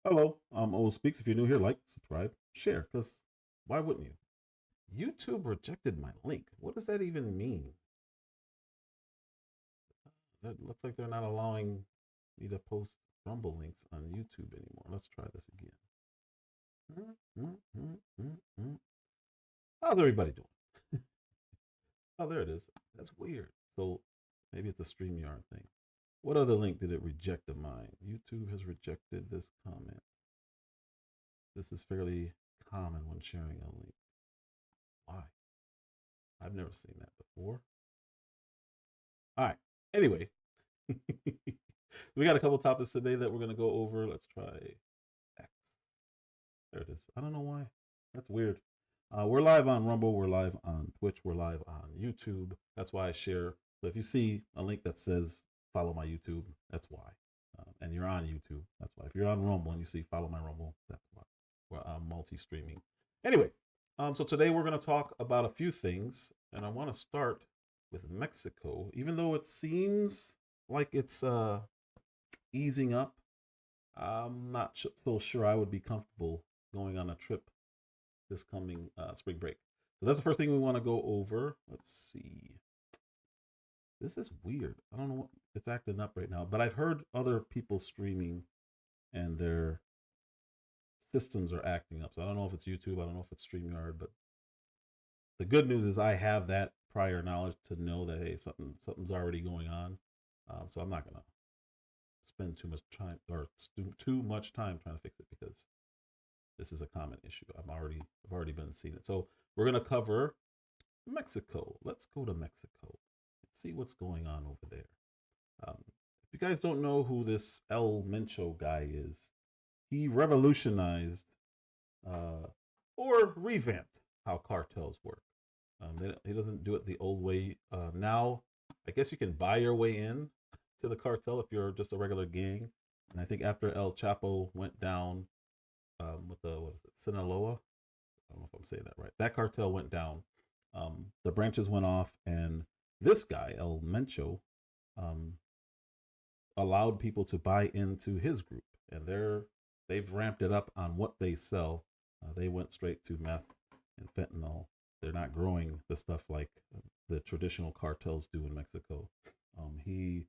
Hello, I'm O Speaks. If you're new here, like, subscribe, share, because why wouldn't you? YouTube rejected my link. What does that even mean? That looks like they're not allowing me to post Rumble links on YouTube anymore. Let's try this again. How's everybody doing? Oh, there it is. That's weird. So maybe it's a StreamYard thing. What other link did it reject of mine? YouTube has rejected this comment. This is fairly common when sharing a link. Why? I've never seen that before. All right. Anyway, we got a couple topics today that we're going to go over. Let's try X. There it is. I don't know why. That's weird. We're live on Rumble. We're live on Twitch. We're live on YouTube. That's why I share. So if you see a link that says follow my YouTube, that's why. And you're on YouTube, that's why. If you're on Rumble and you see follow my Rumble, that's why. We're multi-streaming. Anyway, so today we're going to talk about a few things, and I want to start with Mexico. Even though it seems like it's easing up, I'm not so sure I would be comfortable going on a trip this coming spring break. So that's the first thing we want to go over. Let's see. This is weird. I don't know what it's acting up right now, but I've heard other people streaming and their systems are acting up. So I don't know if it's YouTube. I don't know if it's StreamYard, but the good news is I have that prior knowledge to know that, hey, something's already going on. So I'm not going to spend too much time trying to fix it, because this is a common issue. I've already been seeing it. So we're going to cover Mexico. Let's go to Mexico. See what's going on over there. If you guys don't know who this Mencho guy is, he revolutionized or revamped how cartels work. He doesn't do it the old way. Now, I guess you can buy your way in to the cartel if you're just a regular gang. And I think after El Chapo went down with the, Sinaloa? I don't know if I'm saying that right. That cartel went down. The branches went off, and this guy, El Mencho, allowed people to buy into his group, and they've ramped it up on what they sell. They went straight to meth and fentanyl. They're not growing the stuff like the traditional cartels do in Mexico. He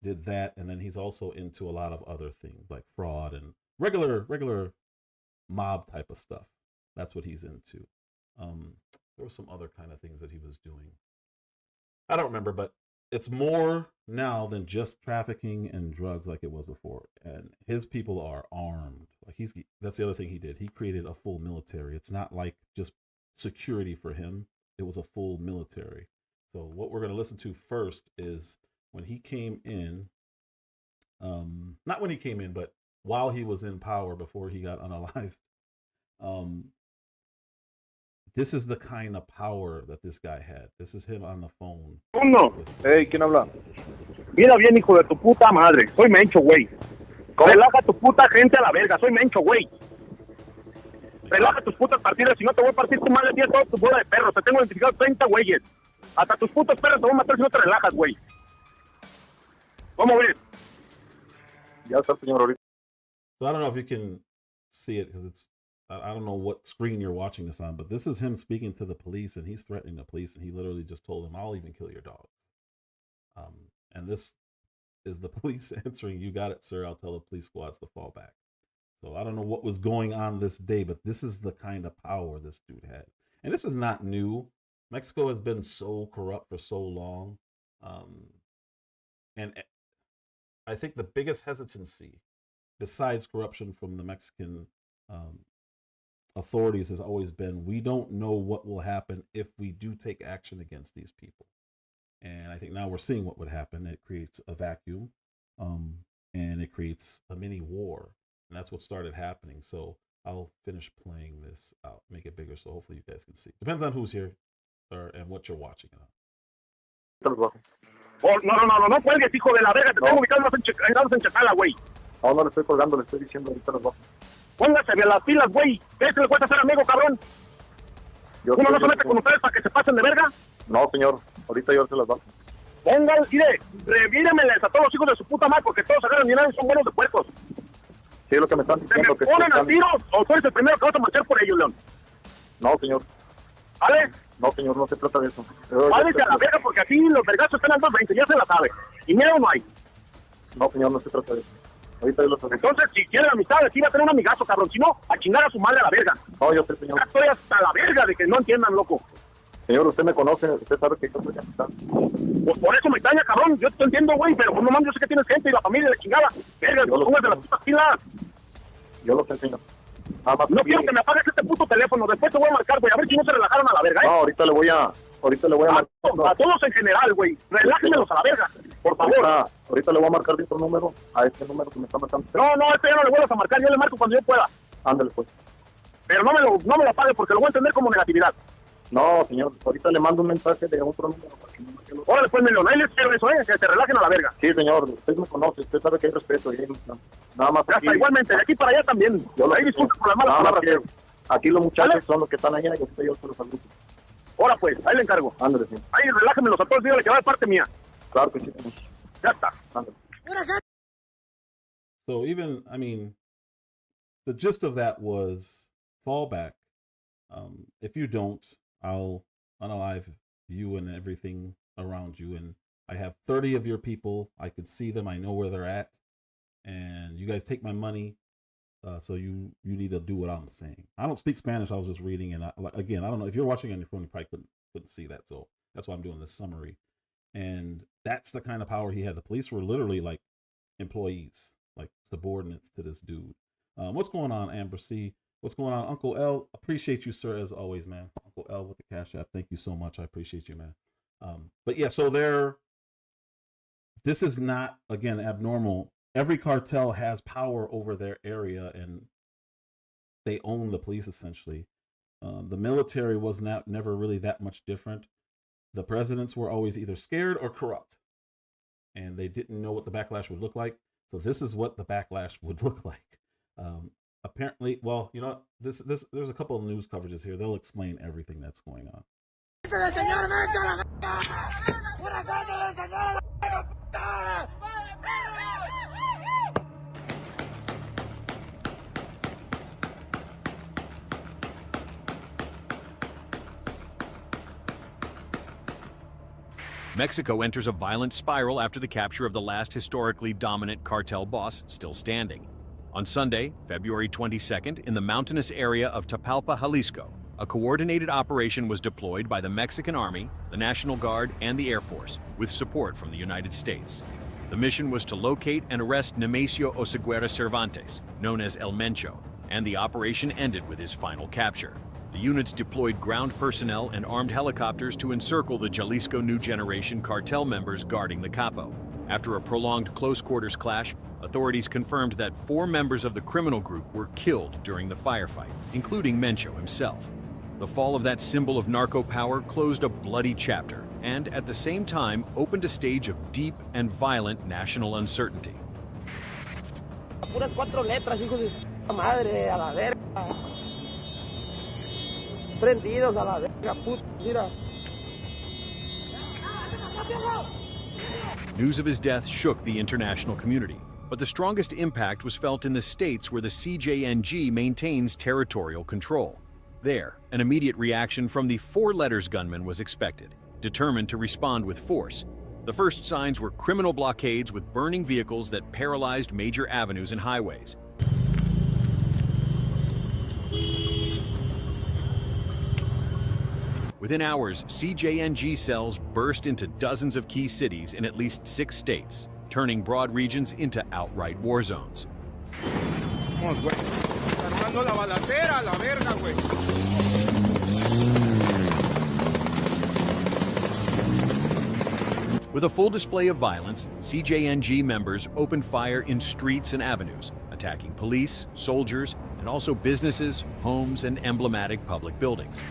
did that, and then he's also into a lot of other things like fraud and regular mob type of stuff. That's what he's into. There were some other kind of things that he was doing. I don't remember, but it's more now than just trafficking and drugs like it was before. And his people are armed. Like that's the other thing he did. He created a full military. It's not like just security for him. It was a full military. So what we're going to listen to first is when he came in, not when he came in, but while he was in power before he got unalived. This is the kind of power that this guy had. This is him on the phone. Uno. Hey, ¿quién habla? Mira bien, hijo de tu puta madre. Soy Mencho, güey. Relaja tu puta gente a la verga. Soy Mencho, güey. Relaja tus putas partidas. Si no, te voy a partir tu madre a toda tu bola de perros. Te tengo identificado 30 güeyes. Hasta tus putos perros te voy a matar si no te relajas, güey. Vamos a ver. Ya está, señor, ahorita. So I don't know if you can see it, because I don't know what screen you're watching this on, but this is him speaking to the police, and he's threatening the police, and he literally just told them, I'll even kill your dog. And this is the police answering, you got it, sir. I'll tell the police squads to fall back. So I don't know what was going on this day, but this is the kind of power this dude had. And this is not new. Mexico has been so corrupt for so long. And I think the biggest hesitancy, besides corruption from the Mexican authorities, has always been, we don't know what will happen if we do take action against these people. And I think now we're seeing what would happen. It creates a vacuum, and it creates a mini war. And that's what started happening. So I'll finish playing this out, make it bigger, so hopefully you guys can see. Depends on who's here and what you're watching. Oh, no cuelgues, hijo de la verga. Te tengo ubicados en Chacala, güey. No, no le estoy colgando, le estoy diciendo ahorita los dos. Póngase a las pilas, güey. ¿Crees que le cuesta ser amigo, cabrón? ¿Uno no se mete con ustedes para que se pasen de verga? No, señor. Ahorita yo se las doy. Pongan, mire, revíremeles a todos los hijos de su puta madre, porque todos agarran dinero y son buenos de puercos. Sí, lo que me están diciendo. ¿Se me ponen a tiros o tú eres el primero que vas a marchar por ellos, León? No, señor. ¿Vale? No, señor, no se trata de eso. Váyase a la verga porque aquí los vergazos están al 220, ya se la sabe. Y miedo no hay. No, señor, no se trata de eso. Ahorita yo lo sabía. Entonces, si quiere amistad, sí va a tener un amigazo, cabrón. Si no, a chingar a su madre a la verga. No, yo sé, señor. Ya estoy hasta la verga de que no entiendan, loco. Señor, usted me conoce, usted sabe que yo soy amistad. Pues por eso me extraña, cabrón. Yo te entiendo, güey, pero pues no mames, yo sé que tienes gente y la familia de chingada. Verga, pues póngase las putas pilas. Yo lo sé, señor. No quiero que me apagues este puto teléfono. Después te voy a marcar, güey. A ver si no se relajaron a la verga, ¿eh? No, ahorita le voy a marcar. A todos en general, güey. Relájenmelos a la verga. Por favor. Ahorita le voy a marcar de otro número. A este número que me está marcando. No, este ya no le vuelvas a marcar. Yo le marco cuando yo pueda. Ándale, pues. Pero no me lo apague porque lo voy a entender como negatividad. No, señor. Ahorita le mando un mensaje de otro número. Órale, pues, Melón. Ahí les quiero eso, que se relajen a la verga. Sí, señor. Usted me conoce. Usted sabe que hay respeto. Nada más. Aquí, hasta igualmente. De aquí para allá también. Ahí disculpe por las malas palabras. Aquí los muchachos son los que están allá y usted yo se los saludo. Ahora pues, ahí le encargo. Ándale, sí. Ahí relájenmelos a todos, dígale que va de parte mía. Claro que sí. Ya está. Ándale. So even, I mean, the gist of that was fall back. If you don't, I'll unalive you and everything around you. And I have 30 of your people. I could see them. I know where they're at. And you guys take my money. So you need to do what I'm saying. I don't speak Spanish. I was just reading, and again, I don't know if you're watching on your phone, you probably couldn't see that. So that's why I'm doing this summary. And that's the kind of power he had. The police were literally like employees, like subordinates to this dude. What's going on, Amber C? What's going on, Uncle L? Appreciate you, sir, as always, man. Uncle L with the Cash App. Thank you so much. I appreciate you, man. But yeah, so this is not, again, abnormal. Every cartel has power over their area, and they own the police essentially. The military was never really that much different. The presidents were always either scared or corrupt, and they didn't know what the backlash would look like. So this is what the backlash would look like. Apparently, well, you know, this there's a couple of news coverages here. They'll explain everything that's going on. Mexico enters a violent spiral after the capture of the last historically dominant cartel boss still standing. On Sunday, February 22nd, in the mountainous area of Tapalpa, Jalisco, a coordinated operation was deployed by the Mexican Army, the National Guard, and the Air Force, with support from the United States. The mission was to locate and arrest Nemesio Oseguera Cervantes, known as El Mencho, and the operation ended with his final capture. The units deployed ground personnel and armed helicopters to encircle the Jalisco New Generation cartel members guarding the capo. After a prolonged close-quarters clash, authorities confirmed that 4 members of the criminal group were killed during the firefight, including Mencho himself. The fall of that symbol of narco power closed a bloody chapter and, at the same time, opened a stage of deep and violent national uncertainty. Puras 4 letras, hijos de madre, a la verga. Prendidos a la verga, puta, mira. News of his death shook the international community, but the strongest impact was felt in the states where the CJNG maintains territorial control. There, an immediate reaction from the 4 letters gunman was expected, determined to respond with force. The first signs were criminal blockades with burning vehicles that paralyzed major avenues and highways. Within hours, CJNG cells burst into dozens of key cities in at least 6 states, turning broad regions into outright war zones. With a full display of violence, CJNG members opened fire in streets and avenues, attacking police, soldiers, and also businesses, homes, and emblematic public buildings.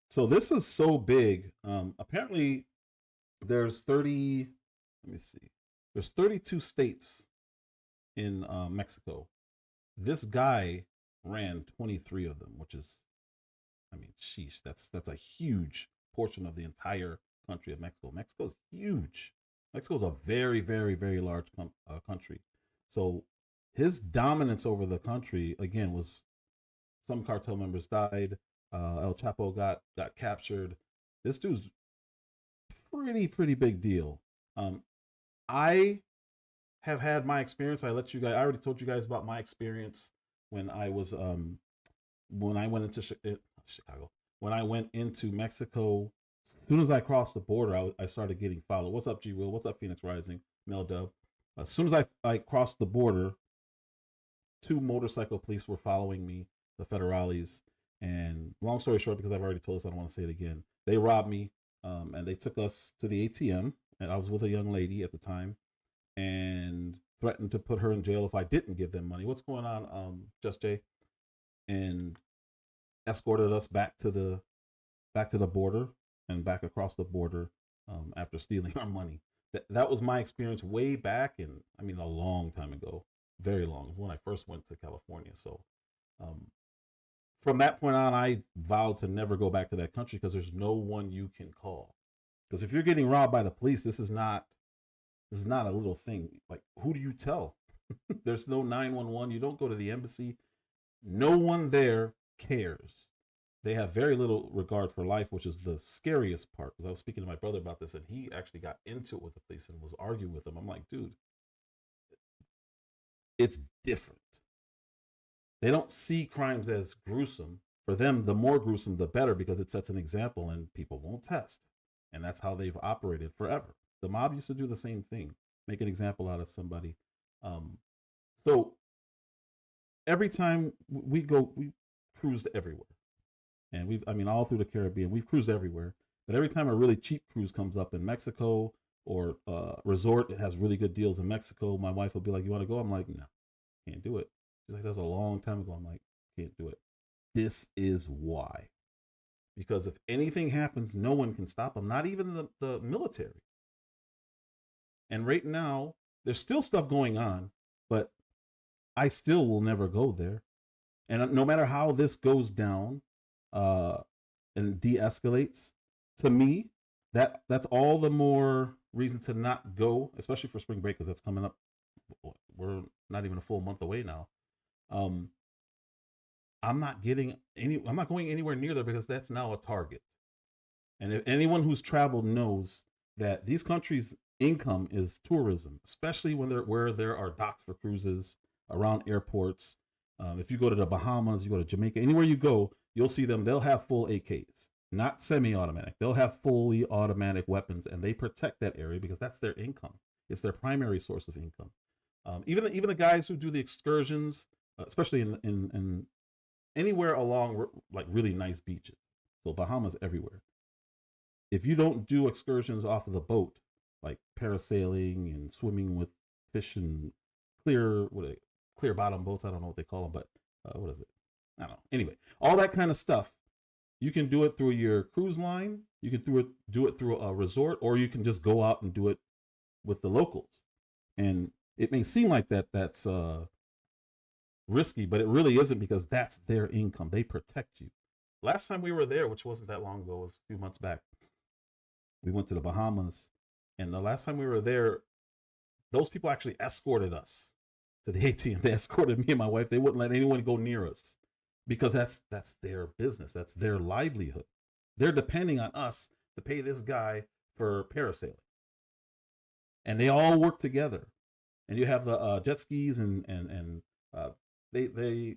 So this is so big. Apparently, there's 30. Let me see. There's 32 states in Mexico. This guy ran 23 of them, which is, I mean, sheesh. That's a huge portion of the entire country of Mexico. Mexico's huge. Mexico's a very, very, very large country. So his dominance over the country, again, was some cartel members died. El Chapo got captured. This dude's pretty big deal. I have had my experience. I already told you guys about my experience when I was when I went into Chicago. When I went into Mexico, as soon as I crossed the border, I started getting followed. What's up, G Will? What's up, Phoenix Rising? Mel Dub. As soon as I crossed the border, 2 motorcycle police were following me, the federales. And long story short, because I've already told us, I don't want to say it again. They robbed me, and they took us to the ATM. And I was with a young lady at the time, and threatened to put her in jail if I didn't give them money. What's going on, Just Jay? And escorted us back to the border and back across the border after stealing our money. That was my experience way back, and I mean a long time ago, very long, when I first went to California. So from that point on, I vowed to never go back to that country because there's no one you can call. Because if you're getting robbed by the police, this is not a little thing. Like, who do you tell? There's no 911. You don't go to the embassy. No one there cares. They have very little regard for life, which is the scariest part. Because I was speaking to my brother about this, and he actually got into it with the police and was arguing with them. I'm like, dude, it's different. They don't see crimes as gruesome. For them, the more gruesome, the better, because it sets an example and people won't test. And that's how they've operated forever. The mob used to do the same thing, make an example out of somebody. So every time we cruised everywhere. And all through the Caribbean, we've cruised everywhere. But every time a really cheap cruise comes up in Mexico, or resort that has really good deals in Mexico, my wife will be like, you want to go? I'm like, no, can't do it. She's like, that's a long time ago. I'm like, can't do it. This is why. Because if anything happens, no one can stop them, not even the military. And right now, there's still stuff going on, but I still will never go there. And no matter how this goes down and de-escalates, to me, that's all the more reason to not go, especially for spring break, because that's coming up. We're not even a full month away now. I'm not going anywhere near there because that's now a target. And if anyone who's traveled knows that these countries' income is tourism, especially where there are docks for cruises, around airports. If you go to the Bahamas, you go to Jamaica, anywhere you go, you'll see them. They'll have full AKs, not semi-automatic. They'll have fully automatic weapons, and they protect that area because that's their income. It's their primary source of income. Even the guys who do the excursions, especially in anywhere along like really nice beaches. So Bahamas everywhere. If you don't do excursions off of the boat, like parasailing and swimming with fish and clear bottom boats, I don't know what they call them, but what is it? I don't know. Anyway, all that kind of stuff, you can do it through your cruise line. You can do it through a resort, or you can just go out and do it with the locals. And it may seem like that's risky, but it really isn't, because that's their income. They protect you. Last time we were there, which wasn't that long ago, it was a few months back, we went to the Bahamas, and the last time we were there, those people actually escorted us to the ATM. They escorted me and my wife. They wouldn't let anyone go near us because that's their business. That's their livelihood. They're depending on us to pay this guy for parasailing. And they all work together. And you have the jet skis and they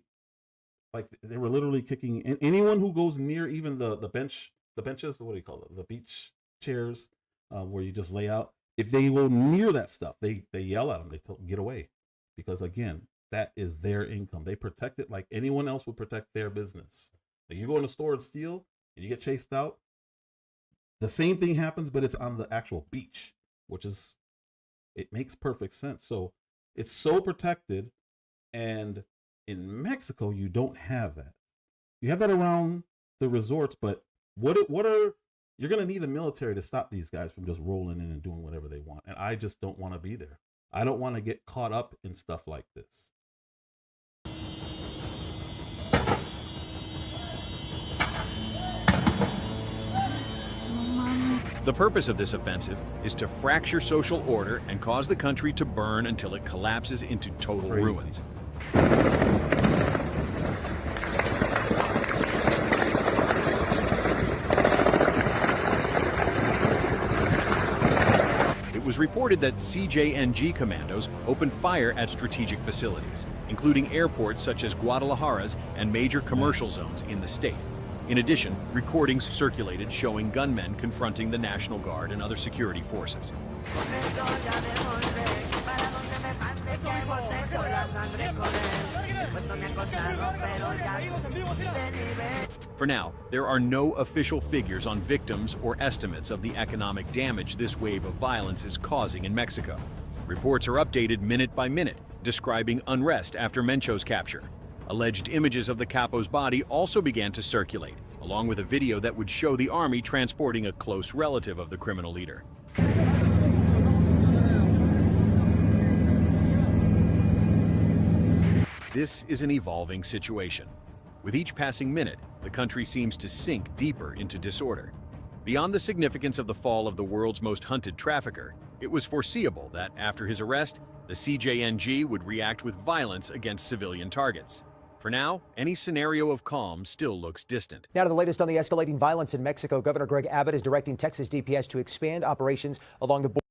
were literally kicking anyone who goes near even the benches, what do you call it? The beach chairs where you just lay out. If they go near that stuff, they yell at them. They tell them, get away. Because again, that is their income. They protect it like anyone else would protect their business. Like you go in a store and steal and you get chased out, the same thing happens, but it's on the actual beach, it makes perfect sense. So it's so protected. And in Mexico, you don't have that. You have that around the resorts, but you're going to need a military to stop these guys from just rolling in and doing whatever they want. And I just don't want to be there. I don't want to get caught up in stuff like this. The purpose of this offensive is to fracture social order and cause the country to burn until it collapses into total ruins. It was reported that CJNG commandos opened fire at strategic facilities, including airports such as Guadalajara's and major commercial zones in the state. In addition, recordings circulated showing gunmen confronting the National Guard and other security forces. For now, there are no official figures on victims or estimates of the economic damage this wave of violence is causing in Mexico. Reports are updated minute by minute, describing unrest after Mencho's capture. Alleged images of the capo's body also began to circulate, along with a video that would show the army transporting a close relative of the criminal leader. This is an evolving situation. With each passing minute, the country seems to sink deeper into disorder. Beyond the significance of the fall of the world's most hunted trafficker, it was foreseeable that after his arrest, the CJNG would react with violence against civilian targets. For now, any scenario of calm still looks distant. Now to the latest on the escalating violence in Mexico. Governor Greg Abbott is directing Texas DPS to expand operations along the border.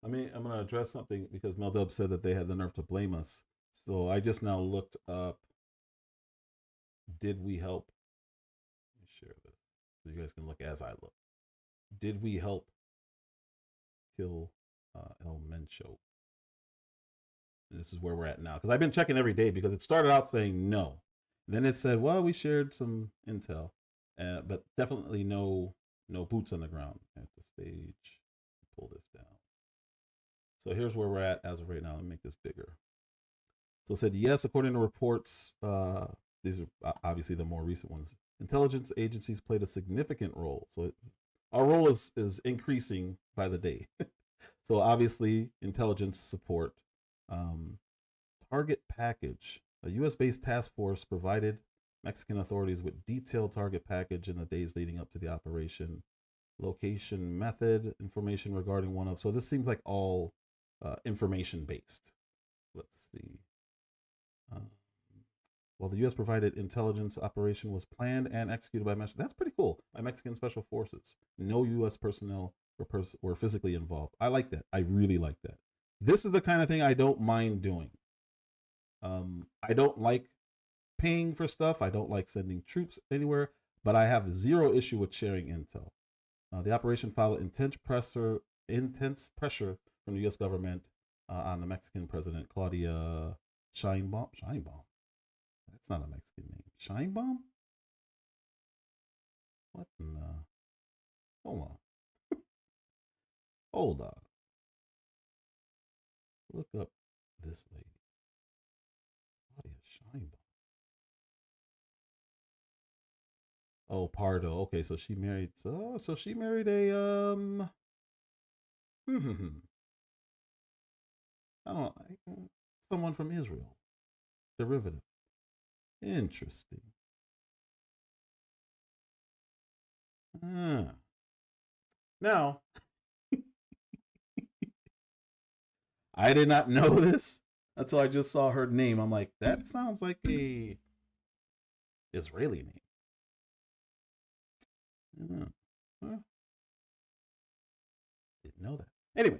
I'm going to address something because Meldub said that they had the nerve to blame us. So I just now looked up, did we help? Let me share this so you guys can look as I look. Did we help kill El Mencho? And this is where we're at now. Because I've been checking every day because it started out saying no. Then it said, well, we shared some intel. But definitely no boots on the ground at the stage. Pull this down. So here's where we're at as of right now. Let me make this bigger. So it said, yes, according to reports, these are obviously the more recent ones, intelligence agencies played a significant role. So our role is increasing by the day. So obviously, intelligence support. Target package. A U.S.-based task force provided Mexican authorities with detailed target package in the days leading up to the operation. Location, method, information regarding one of. So this seems like all information-based. Let's see. While the U.S. provided intelligence operation was planned and executed by Mexico. That's pretty cool. By Mexican Special Forces. No U.S. personnel were physically involved. I like that. I really like that. This is the kind of thing I don't mind doing. I don't like paying for stuff. I don't like sending troops anywhere, but I have zero issue with sharing intel. The operation followed intense pressure from the U.S. government on the Mexican president, Claudia Sheinbaum. Sheinbaum? That's not a Mexican name. Sheinbaum? What in the... Hold on. Hold on. Look up this lady. Claudia Sheinbaum. Oh, Pardo. Okay, so she married. So she married a I don't know, someone from Israel. Derivative. Interesting. Now, I did not know this until I just saw her name. I'm like, that sounds like a Israeli name. Well, didn't know that. Anyway,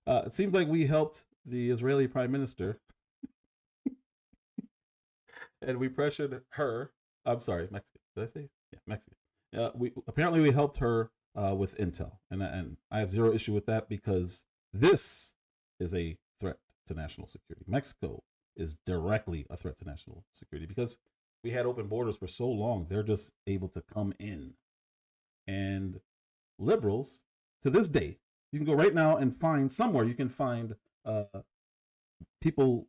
it seems like we helped the Israeli Prime Minister, and we pressured her. I'm sorry, Mexican. Did I say? Yeah, Mexican. We helped her with intel, and I have zero issue with that because this is a threat to national security. Mexico is directly a threat to national security because we had open borders for so long. They're just able to come in, and liberals to this day, you can go right now and find somewhere you can find people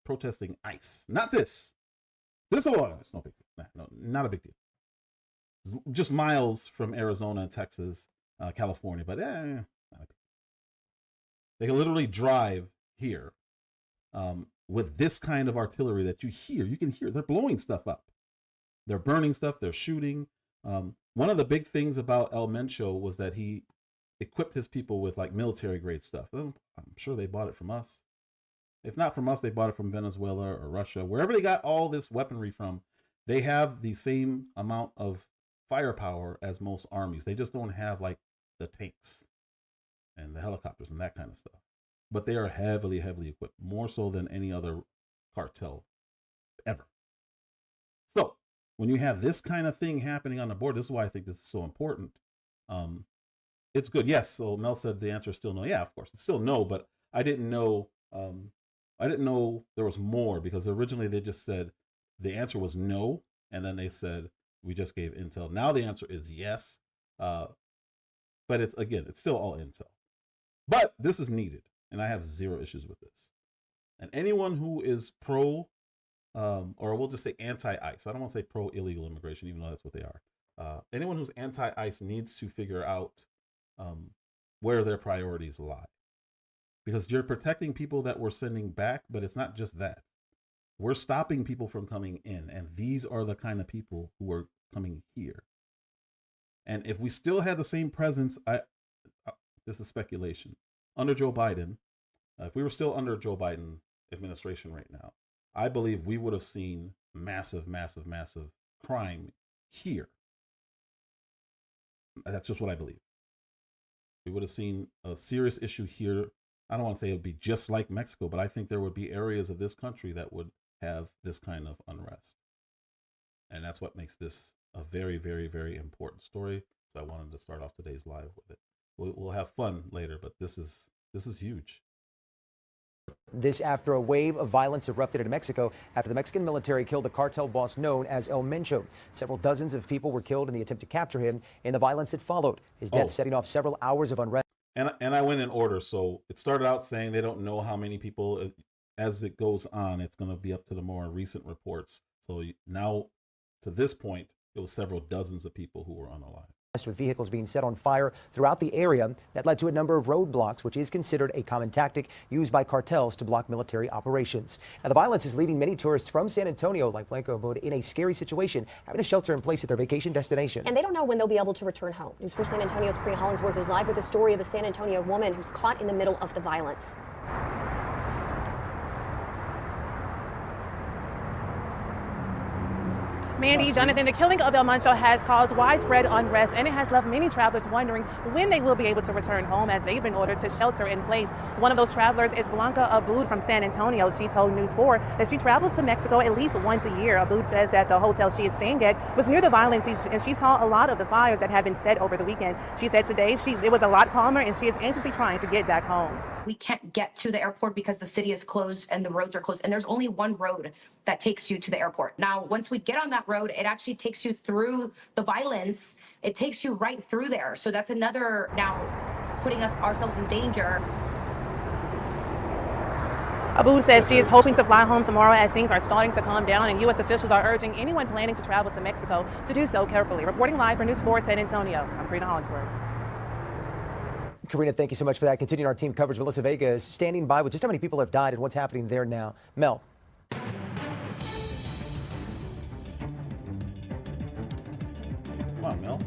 protesting ICE. Not this. It's no big deal. No, not a big deal. It's just miles from Arizona, Texas, California, but not a big deal. They can literally drive here with this kind of artillery that you hear. You can hear they're blowing stuff up. They're burning stuff. They're shooting. one of the big things about El Mencho was that he equipped his people with like military grade stuff. I'm sure they bought it from us. If not from us, they bought it from Venezuela or Russia. Wherever they got all this weaponry from, they have the same amount of firepower as most armies. They just don't have like the tanks and the helicopters and that kind of stuff. But they are heavily, heavily equipped, more so than any other cartel ever. So when you have this kind of thing happening on the board, this is why I think this is so important. It's good. Yes. So Mel said the answer is still no. Yeah, of course. It's still no, but I didn't know. I didn't know there was more, because originally they just said the answer was no. And then they said, we just gave intel. Now the answer is yes. But it's still all intel. But this is needed. And I have zero issues with this. And anyone who is pro, or we'll just say anti-ICE. I don't want to say pro illegal immigration, even though that's what they are. Anyone who's anti-ICE needs to figure out where their priorities lie. Because you're protecting people that we're sending back, but it's not just that. We're stopping people from coming in, and these are the kind of people who are coming here. And if we still had the same presence, this is speculation, under Joe Biden, if we were still under Joe Biden administration right now, I believe we would have seen massive, massive, massive crime here. That's just what I believe. We would have seen a serious issue here. I don't want to say it would be just like Mexico, but I think there would be areas of this country that would have this kind of unrest. And that's what makes this a very, very, very important story. So I wanted to start off today's live with it. We'll have fun later, but this is huge. This after a wave of violence erupted in Mexico after the Mexican military killed the cartel boss known as El Mencho. Several dozens of people were killed in the attempt to capture him in the violence that followed, his death setting off several hours of unrest. And I went in order. So it started out saying they don't know how many people. As it goes on, it's going to be up to the more recent reports. So now, to this point, it was several dozens of people who were unalive. With vehicles being set on fire throughout the area that led to a number of roadblocks, which is considered a common tactic used by cartels to block military operations. Now, the violence is leaving many tourists from San Antonio, like Blanco, in a scary situation, having to shelter in place at their vacation destination. And they don't know when they'll be able to return home. News 4 San Antonio's Karina Hollingsworth is live with the story of a San Antonio woman who's caught in the middle of the violence. Mandy, Jonathan, the killing of El Mencho has caused widespread unrest, and it has left many travelers wondering when they will be able to return home, as they've been ordered to shelter in place. One of those travelers is Blanca Abud from San Antonio. She told News 4 that she travels to Mexico at least once a year. Abud says that the hotel she is staying at was near the violence, and she saw a lot of the fires that had been set over the weekend. She said today it was a lot calmer, and she is anxiously trying to get back home. We can't get to the airport because the city is closed and the roads are closed, and there's only one road that takes you to the airport. Now, once we get on that road, it actually takes you through the violence. It takes you right through there. So that's another now putting ourselves in danger. Abud says she is hoping to fly home tomorrow as things are starting to calm down, and U.S. officials are urging anyone planning to travel to Mexico to do so carefully. Reporting live for News 4 San Antonio, I'm Karina Hollingsworth. Karina, thank you so much for that. Continuing our team coverage, Melissa Vega is standing by with just how many people have died and what's happening there now. Mel. Come on, Mel.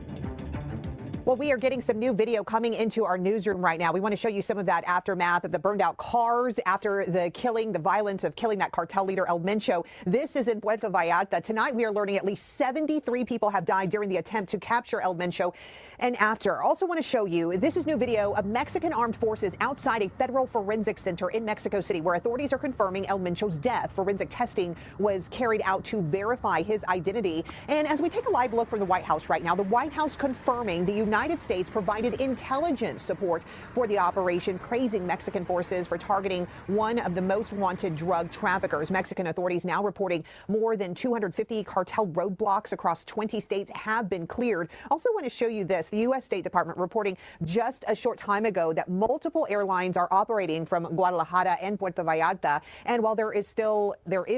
Well, we are getting some new video coming into our newsroom right now. We want to show you some of that aftermath of the burned out cars after the violence of killing that cartel leader El Mencho. This is in Puerto Vallarta. Tonight, we are learning at least 73 people have died during the attempt to capture El Mencho. And after, also want to show you, this is new video of Mexican armed forces outside a federal forensic center in Mexico City, where authorities are confirming El Mencho's death. Forensic testing was carried out to verify his identity. And as we take a live look from the White House right now, the White House confirming the United States provided intelligence support for the operation, praising Mexican forces for targeting one of the most wanted drug traffickers. Mexican authorities now reporting more than 250 cartel roadblocks across 20 states have been cleared. Also want to show you this. The U.S. State Department reporting just a short time ago that multiple airlines are operating from Guadalajara and Puerto Vallarta. And while there is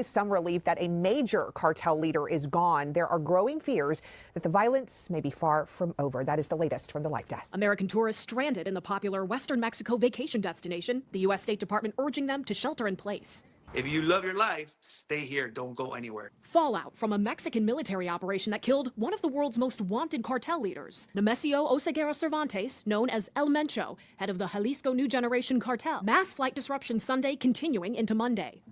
some relief that a major cartel leader is gone, there are growing fears that the violence may be far from over. That is the latest from the Livedesk. American tourists stranded in the popular Western Mexico vacation destination. The U.S. State Department urging them to shelter in place. If you love your life, stay here. Don't go anywhere. Fallout from a Mexican military operation that killed one of the world's most wanted cartel leaders, Nemesio Oseguera Cervantes, known as El Mencho, head of the Jalisco New Generation cartel. Mass flight disruption Sunday continuing into Monday.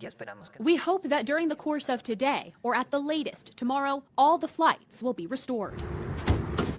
We hope that during the course of today, or at the latest tomorrow, all the flights will be restored.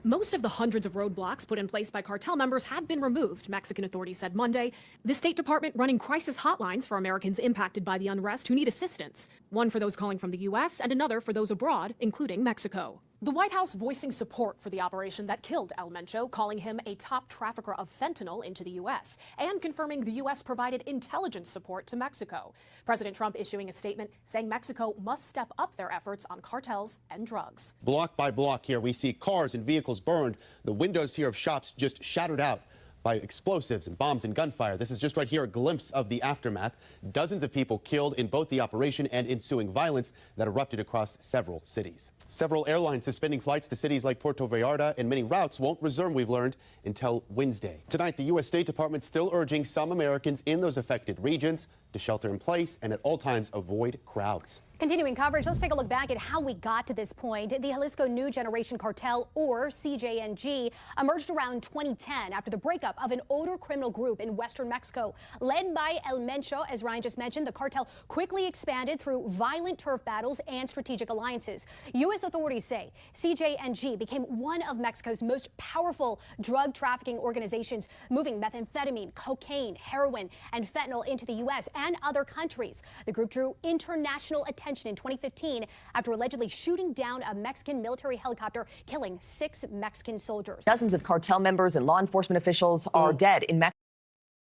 Most of the hundreds of roadblocks put in place by cartel members have been removed, Mexican authorities said Monday. The State Department running crisis hotlines for Americans impacted by the unrest who need assistance. One for those calling from the U.S. and another for those abroad, including Mexico. The White House voicing support for the operation that killed El Mencho, calling him a top trafficker of fentanyl into the U.S., and confirming the U.S. provided intelligence support to Mexico. President Trump issuing a statement saying Mexico must step up their efforts on cartels and drugs. Block by block here, we see cars and vehicles burned, the windows here of shops just shattered out by explosives and bombs and gunfire. This is just right here a glimpse of the aftermath. Dozens of people killed in both the operation and ensuing violence that erupted across several cities. Several airlines suspending flights to cities like Puerto Vallarta, and many routes won't resume, we've learned, until Wednesday. Tonight, the U.S. State Department still urging some Americans in those affected regions to shelter in place and at all times avoid crowds. Continuing coverage, let's take a look back at how we got to this point. The Jalisco New Generation Cartel, or CJNG, emerged around 2010 after the breakup of an older criminal group in western Mexico. Led by El Mencho, as Ryan just mentioned, the cartel quickly expanded through violent turf battles and strategic alliances. U.S. authorities say CJNG became one of Mexico's most powerful drug trafficking organizations, moving methamphetamine, cocaine, heroin, and fentanyl into the U.S. and other countries. The group drew international attention in 2015 after allegedly shooting down a Mexican military helicopter, killing 6 Mexican soldiers. Dozens of cartel members and law enforcement officials are dead in Mexico.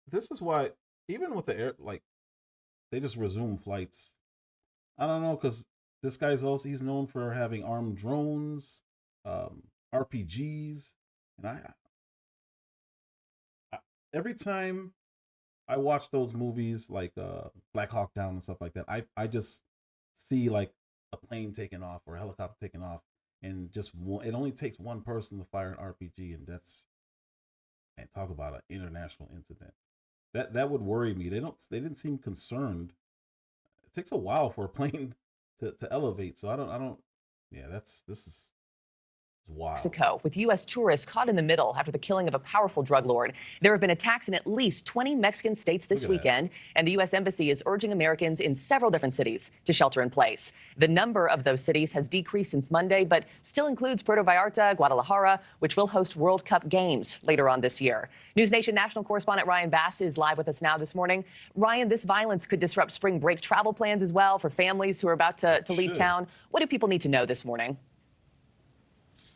This is why, even with the air, like, they just resume flights. I don't know, because this guy's also, he's known for having armed drones, RPGs, and I every time I watch those movies like Black Hawk Down and stuff like that, I just see like a plane taking off or a helicopter taking off, and just it only takes one person to fire an RPG, and and talk about an international incident. That would worry me. They didn't seem concerned. It takes a while for a plane to elevate, so I don't. Yeah, this is wow. Mexico, with U.S. tourists caught in the middle after the killing of a powerful drug lord. There have been attacks in at least 20 Mexican states this weekend, and the U.S. Embassy is urging Americans in several different cities to shelter in place. The number of those cities has decreased since Monday, but still includes Puerto Vallarta, Guadalajara, which will host World Cup games later on this year. News Nation national correspondent Ryan Bass is live with us now this morning. Ryan, this violence could disrupt spring break travel plans as well for families who are about to leave town. What do people need to know this morning?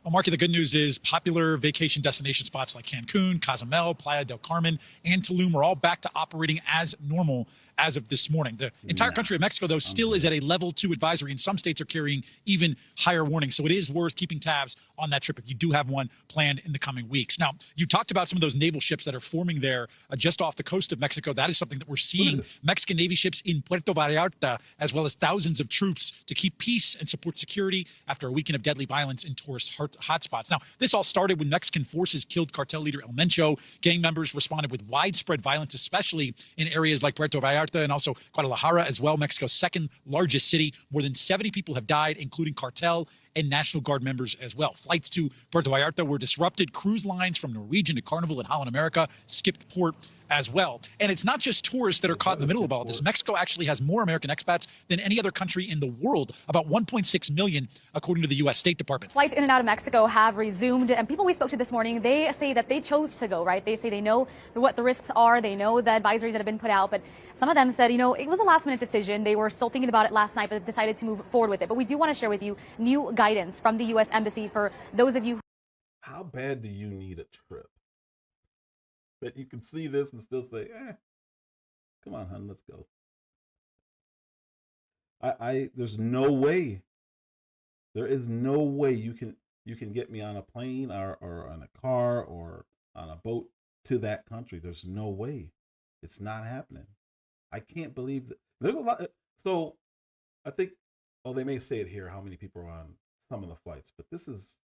Well, Marky, the good news is popular vacation destination spots like Cancun, Cozumel, Playa del Carmen, and Tulum are all back to operating as normal as of this morning. The entire country of Mexico, though, still is at a level 2 advisory, and some states are carrying even higher warnings. So it is worth keeping tabs on that trip if you do have one planned in the coming weeks. Now, you talked about some of those naval ships that are forming there just off the coast of Mexico. That is something that we're seeing. Mexican Navy ships in Puerto Vallarta, as well as thousands of troops to keep peace and support security after a weekend of deadly violence in tourist hotspots. Now, this all started when Mexican forces killed cartel leader El Mencho. Gang members responded with widespread violence, especially in areas like Puerto Vallarta and also Guadalajara as well, Mexico's second largest city. More than 70 people have died, including cartel and National Guard members as well. Flights to Puerto Vallarta were disrupted. Cruise lines from Norwegian to Carnival and Holland America skipped port as well. And it's not just tourists that are caught in the middle of all this. Mexico actually has more American expats than any other country in the world, about 1.6 million, according to the U.S. State Department. Flights in and out of Mexico have resumed, and people we spoke to this morning, they say that they chose to go, right? They say they know what the risks are, they know the advisories that have been put out, but some of them said, you know, it was a last-minute decision. They were still thinking about it last night, but decided to move forward with it. But we do want to share with you new guidance from the U.S. Embassy for those of you. How bad do you need a trip that you can see this and still say, come on, hon, let's go? There's no way. There is no way you can get me on a plane or on a car or on a boat to that country. There's no way. It's not happening. I can't believe that. There's a lot. So I think, they may say it here, how many people are on some of the flights, but this is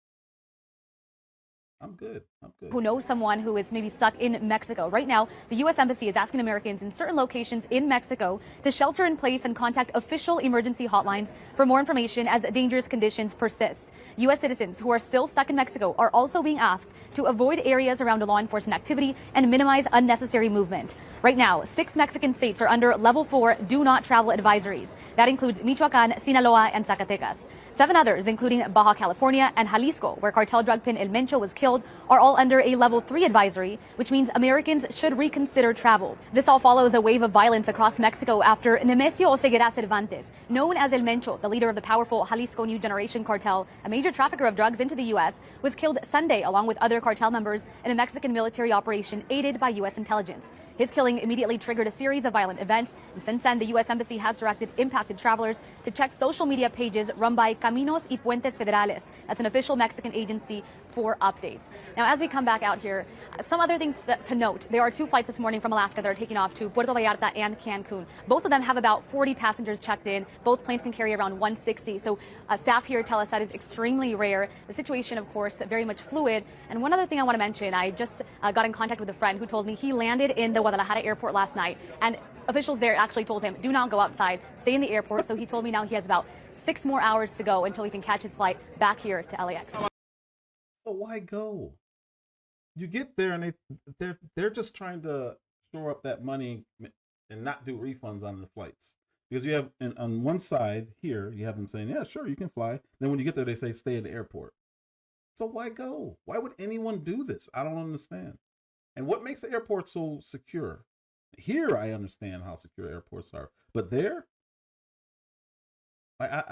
I'm good. I'm good. Who knows someone who is maybe stuck in Mexico. Right now, the U.S. Embassy is asking Americans in certain locations in Mexico to shelter in place and contact official emergency hotlines for more information as dangerous conditions persist. U.S. citizens who are still stuck in Mexico are also being asked to avoid areas around law enforcement activity and minimize unnecessary movement. Right now, 6 Mexican states are under level 4 do not travel advisories. That includes Michoacan, Sinaloa, and Zacatecas. 7 others, including Baja California and Jalisco, where cartel drug pin El Mencho was killed, are all under a level 3 advisory, which means Americans should reconsider travel. This all follows a wave of violence across Mexico after Nemesio Oseguera Cervantes, known as El Mencho, the leader of the powerful Jalisco New Generation cartel, a major trafficker of drugs into the U.S., was killed Sunday along with other cartel members in a Mexican military operation aided by U.S. intelligence. His killing immediately triggered a series of violent events, and since then, the U.S. Embassy has directed impacted travelers to check social media pages run by Caminos y Puentes Federales. That's an official Mexican agency for updates. Now, as we come back out here, some other things to note. There are 2 flights this morning from Alaska that are taking off to Puerto Vallarta and Cancun. Both of them have about 40 passengers checked in. Both planes can carry around 160. So staff here tell us that is extremely rare. The situation, of course, very much fluid. And one other thing I want to mention, I just got in contact with a friend who told me he landed in the Guadalajara airport last night, and officials there actually told him, do not go outside, stay in the airport. So he told me now he has about 6 more hours to go until he can catch his flight back here to LAX. So why go? You get there and they're just trying to shore up that money and not do refunds on the flights. Because you have on one side here, you have them saying, yeah, sure, you can fly. Then when you get there, they say stay at the airport. So why go? Why would anyone do this? I don't understand. And what makes the airport so secure? Here, I understand how secure airports are, but there, anyway.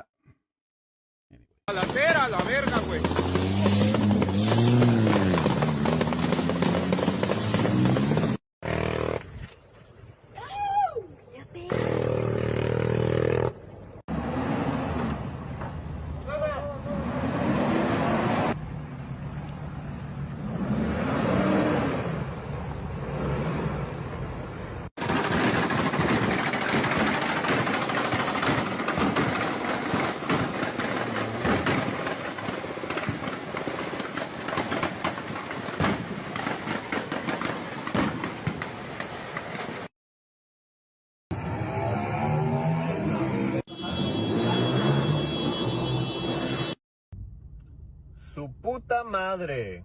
Su puta madre.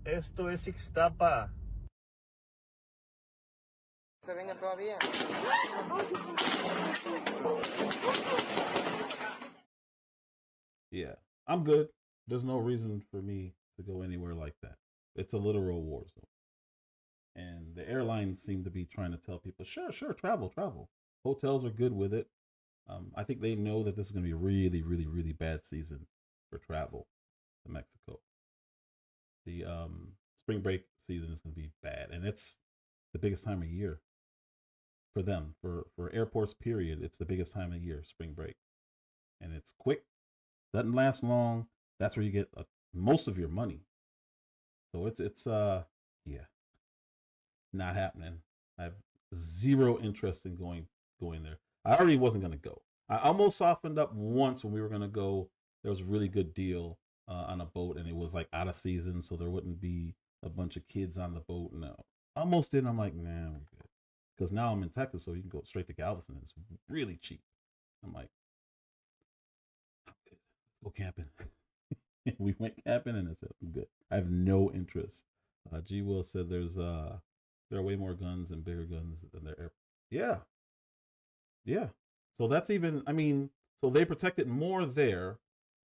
Esto es Ixtapa. Se vengan todavía. Yeah, I'm good. There's no reason for me to go anywhere like that. It's a literal war zone. And the airlines seem to be trying to tell people, sure, travel. Hotels are good with it. I think they know that this is going to be a really, really, really bad season for travel to Mexico. The spring break season is going to be bad, and it's the biggest time of year for them. For airports, period, it's the biggest time of year, spring break. And it's quick, doesn't last long. That's where you get most of your money. So it's not happening. I have zero interest in going there. I already wasn't going to go. I almost softened up once when we were going to go. There was a really good deal on a boat, and it was like out of season, so there wouldn't be a bunch of kids on the boat. No, almost did. I'm like, nah, we're good. Because now I'm in Texas, so you can go straight to Galveston. It's really cheap. I'm like, let's go camping. We went camping, and I said, I'm good. I have no interest. G. Will said there are way more guns and bigger guns than there. Yeah. So that's even, so they protect it more there.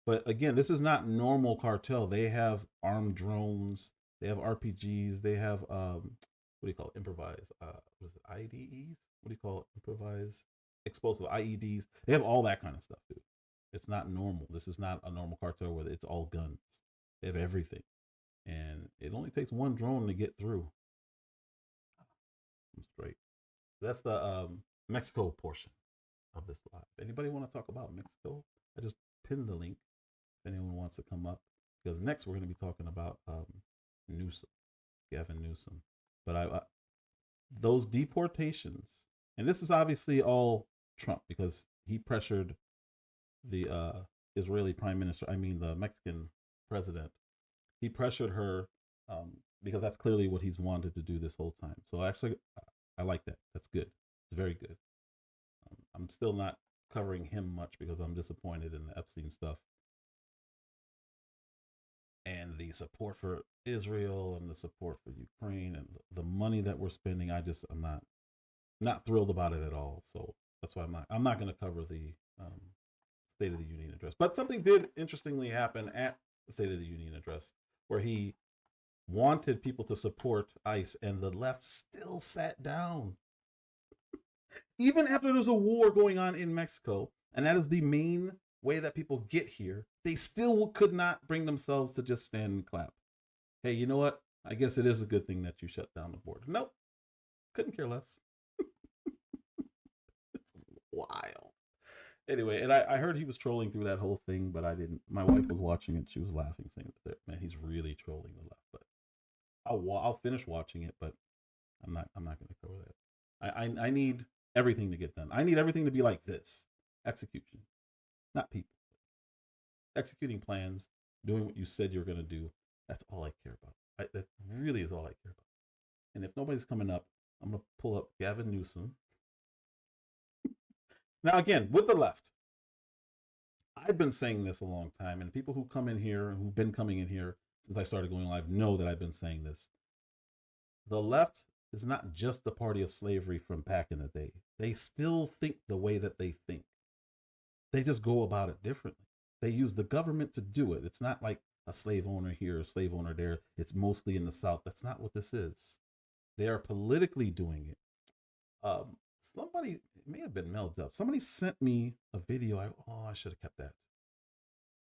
But again, this is not normal cartel. They have armed drones. They have RPGs. They have, what do you call it? Improvised, what is it? IEDs? What do you call it? Improvised explosive IEDs. They have all that kind of stuff, dude. It's not normal. This is not a normal cartel where it's all guns. They have everything. And it only takes one drone to get through. I'm straight. That's the Mexico portion of this live. Anybody want to talk about Mexico? I just pinned the link if anyone wants to come up, because next we're going to be talking about Newsom, Gavin Newsom. But those deportations, and this is obviously all Trump, because he pressured the Israeli prime minister, the Mexican president, he pressured her because that's clearly what he's wanted to do this whole time. So actually, I like that. That's good. It's very good. I'm still not covering him much because I'm disappointed in the Epstein stuff and the support for Israel and the support for Ukraine and the money that we're spending. I'm not thrilled about it at all. So that's why I'm not going to cover the State of the Union address. But something did interestingly happen at the State of the Union address where he wanted people to support ICE and the left still sat down. Even after there's a war going on in Mexico, and that is the main way that people get here, they still could not bring themselves to just stand and clap. Hey, you know what? I guess it is a good thing that you shut down the border. Nope. Couldn't care less. It's wild. Anyway, and I heard he was trolling through that whole thing, but I didn't. My wife was watching it. She was laughing, saying that, man, he's really trolling the left. But I'll finish watching it, but I'm not going to cover that. I need everything to get done. I need everything to be like this. Execution. Not people. Executing plans, doing what you said you're going to do. That's all I care about. That really is all I care about. And if nobody's coming up, I'm going to pull up Gavin Newsom. Now, again, with the left, I've been saying this a long time, and people who come in here, who've been coming in here since I started going live, know that I've been saying this. The left is not just the party of slavery from back in the day. They still think the way that they think. They just go about it differently. They use the government to do it. It's not like a slave owner here, a slave owner there. It's mostly in the South. That's not what this is. They are politically doing it. Somebody, it may have been Mel Duff. Somebody sent me a video. I should have kept that.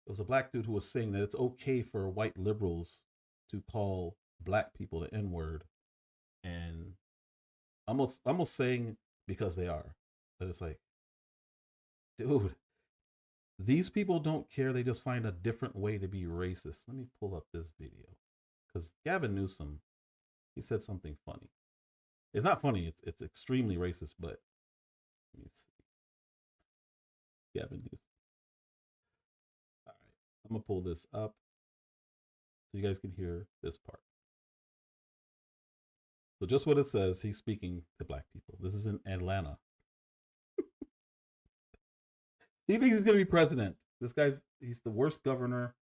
It was a black dude who was saying that it's okay for white liberals to call black people the N-word, and almost saying because they are. But it's like, dude, these people don't care. They just find a different way to be racist. Let me pull up this video because Gavin Newsom, he said something funny. It's not funny. It's extremely racist, but let me see. Gavin Newsom. All right, I'm gonna pull this up so you guys can hear this part. So just what it says, he's speaking to black people. This is in Atlanta. He thinks he's gonna be president. This guy's he's the worst governor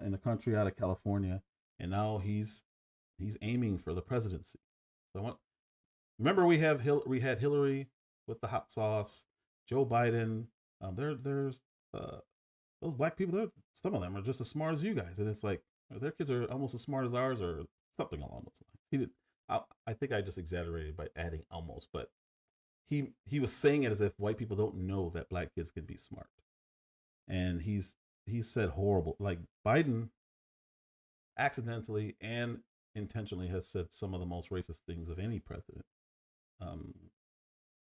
in the country out of California, and now he's aiming for the presidency. So remember we had Hillary with the hot sauce, Joe Biden. There's those black people. Some of them are just as smart as you guys, and it's like their kids are almost as smart as ours, or something along those lines. I think I just exaggerated by adding almost, but he was saying it as if white people don't know that black kids can be smart, and he said horrible. Like Biden, accidentally and intentionally has said some of the most racist things of any president.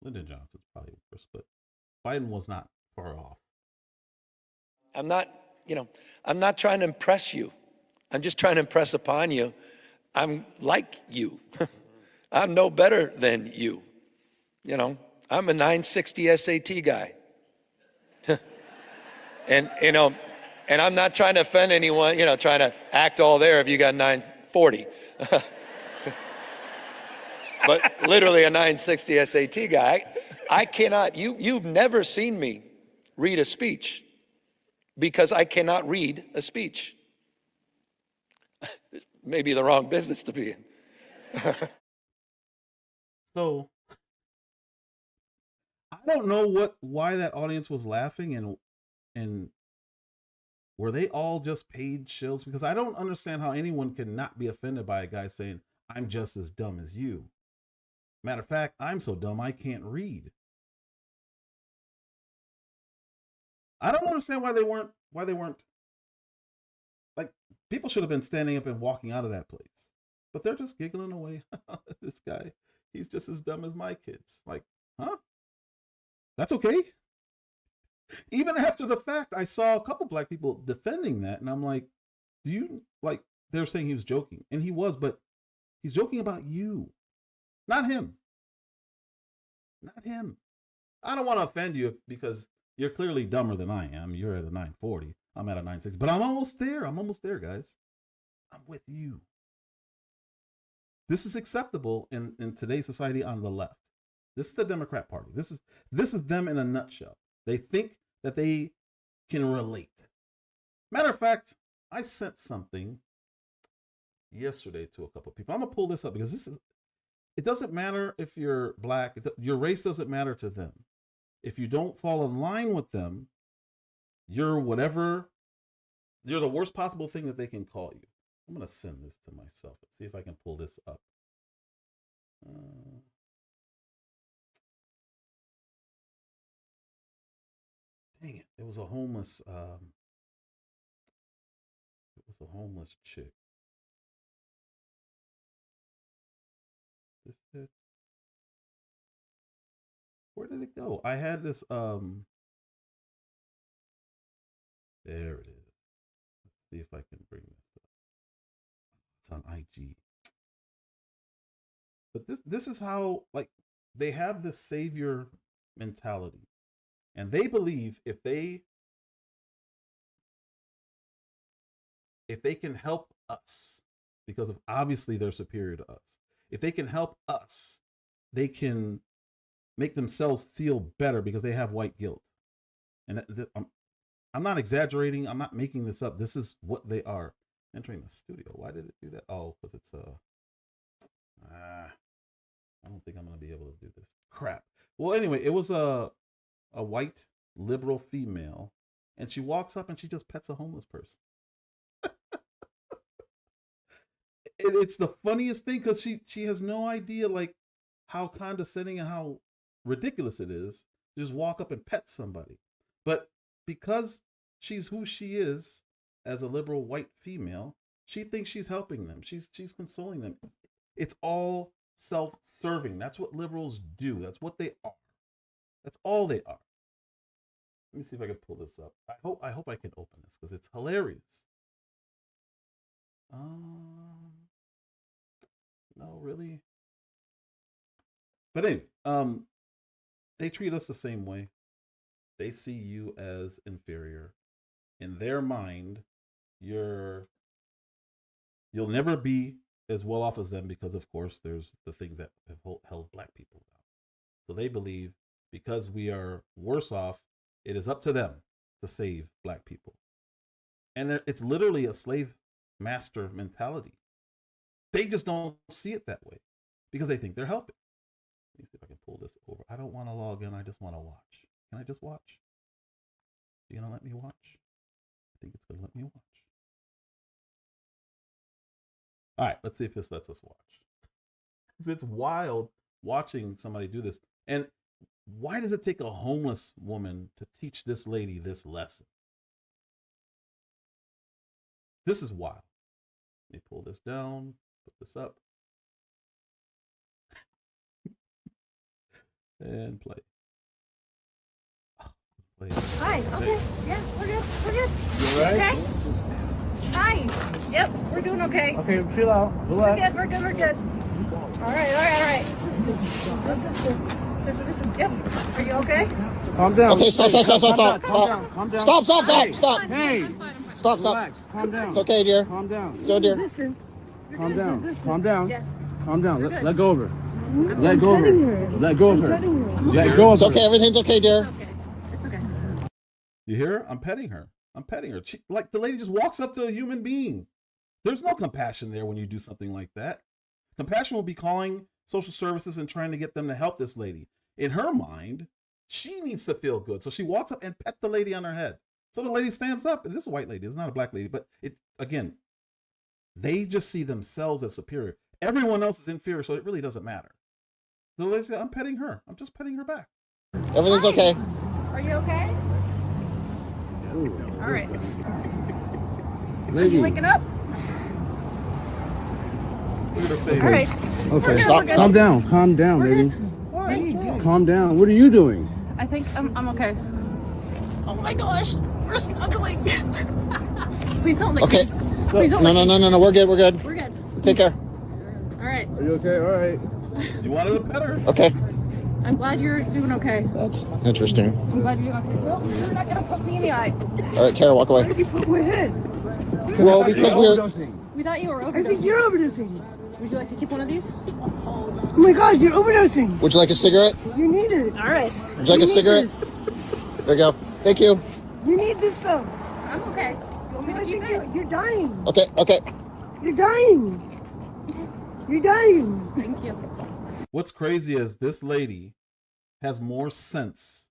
Lyndon Johnson's probably worse, but Biden was not far off. I'm not trying to impress you. I'm just trying to impress upon you. I'm like you. I'm no better than you. I'm a 960 SAT guy. and I'm not trying to offend anyone, trying to act all there if you got 940. But literally a 960 SAT guy. I cannot, you've never seen me read a speech because I cannot read a speech. Maybe the wrong business to be in. So I don't know why that audience was laughing, and were they all just paid shills? Because I don't understand how anyone can not be offended by a guy saying, I'm just as dumb as you. Matter of fact, I'm so dumb I can't read. I don't understand why they weren't like, people should have been standing up and walking out of that place. But they're just giggling away. This guy, he's just as dumb as my kids. Like, huh? That's okay. Even after the fact, I saw a couple black people defending that, and I'm like, they're saying he was joking, and he was, but he's joking about you, not him. Not him. I don't want to offend you because you're clearly dumber than I am. You're at a 940. I'm at a 9.6, but I'm almost there. I'm almost there, guys. I'm with you. This is acceptable in today's society on the left. This is the Democrat Party. This is them in a nutshell. They think that they can relate. Matter of fact, I sent something yesterday to a couple of people. I'm gonna pull this up because it doesn't matter if you're black, your race doesn't matter to them. If you don't fall in line with them, you're the worst possible thing that they can call you. I'm gonna send this to myself. Let's see if I can pull this up. Dang it! It was a homeless. It was a homeless chick. Where did it go? I had this. There it is. Let's see if I can bring this up. It's on IG. But this is how, like, they have this savior mentality, and they believe if they can help us, because of obviously they're superior to us, if they can help us, they can make themselves feel better because they have white guilt. And I'm not exaggerating. I'm not making this up. This is what they are. Entering the studio. Why did it do that? Oh, because it's I don't think I'm going to be able to do this. Crap. Well, anyway, it was a white liberal female, and she walks up and she just pets a homeless person. It's the funniest thing because she has no idea like how condescending and how ridiculous it is to just walk up and pet somebody. But because she's who she is as a liberal white female, she thinks she's helping them. She's consoling them. It's all self-serving. That's what liberals do. That's what they are. That's all they are. Let me see if I can pull this up. I hope I can open this because it's hilarious. No, really. But anyway, they treat us the same way. They see you as inferior. In their mind, you'll never be as well off as them because, of course, there's the things that have held black people down. So they believe because we are worse off, it is up to them to save black people. And it's literally a slave master mentality. They just don't see it that way because they think they're helping. Let me see if I can pull this over. I don't want to log in. I just want to watch. Can I just watch? You gonna let me watch? I think it's gonna let me watch. All right, let's see if this lets us watch. Because it's wild watching somebody do this. And why does it take a homeless woman to teach this lady this lesson? This is wild. Let me pull this down, put this up, and play. Hi. Okay. Yeah, we're good. We're good. You all right? Okay. Hi. Yep, we're doing okay. Okay, chill out. Relax. We're good. All right. There's a distance. Yep. Are you okay? Calm down. Okay, stop. Calm down. Stop. Hey. Stop. Relax. Calm down. It's okay, dear. Calm down. So, dear. Calm down. Yes. Calm down. Let go of her. Let go of her. Let go of her. It's okay. Everything's okay, dear. It's okay. You hear her? I'm petting her. Like the lady just walks up to a human being. There's no compassion there when you do something like that. Compassion will be calling social services and trying to get them to help this lady. In her mind, she needs to feel good. So she walks up and pets the lady on her head. So the lady stands up, and this is a white lady. It's not a black lady, but again, they just see themselves as superior. Everyone else is inferior, so it really doesn't matter. The lady said, I'm petting her. I'm just petting her back. Everything's okay. Are you okay? All right. Lady. Are you waking up? Look at her face. All right. Okay. Stop. Calm down, lady. Calm down. What are you doing? I think I'm okay. Oh my gosh, we're snuggling. Please don't lick Okay. me. Please don't lick me. No. We're good. We're good. Take care. All right. Are you okay? All right. You wanted to pet her? Okay. I'm glad you're doing okay. That's interesting. I'm glad you're doing okay. No, you're not gonna poke me in the eye. All right, Tara, walk away. Why did you poke my head? Well, because we're... We thought you were overdosing. I think you're overdosing. Would you like to keep one of these? Oh my God, you're overdosing. Would you like a cigarette? You need it. All right. Would you like a cigarette? There you go. Thank you. You need this stuff. I'm okay. You want me to keep it? You're dying. Okay, okay. You're dying. You're dying. Thank you. What's crazy is this lady has more sense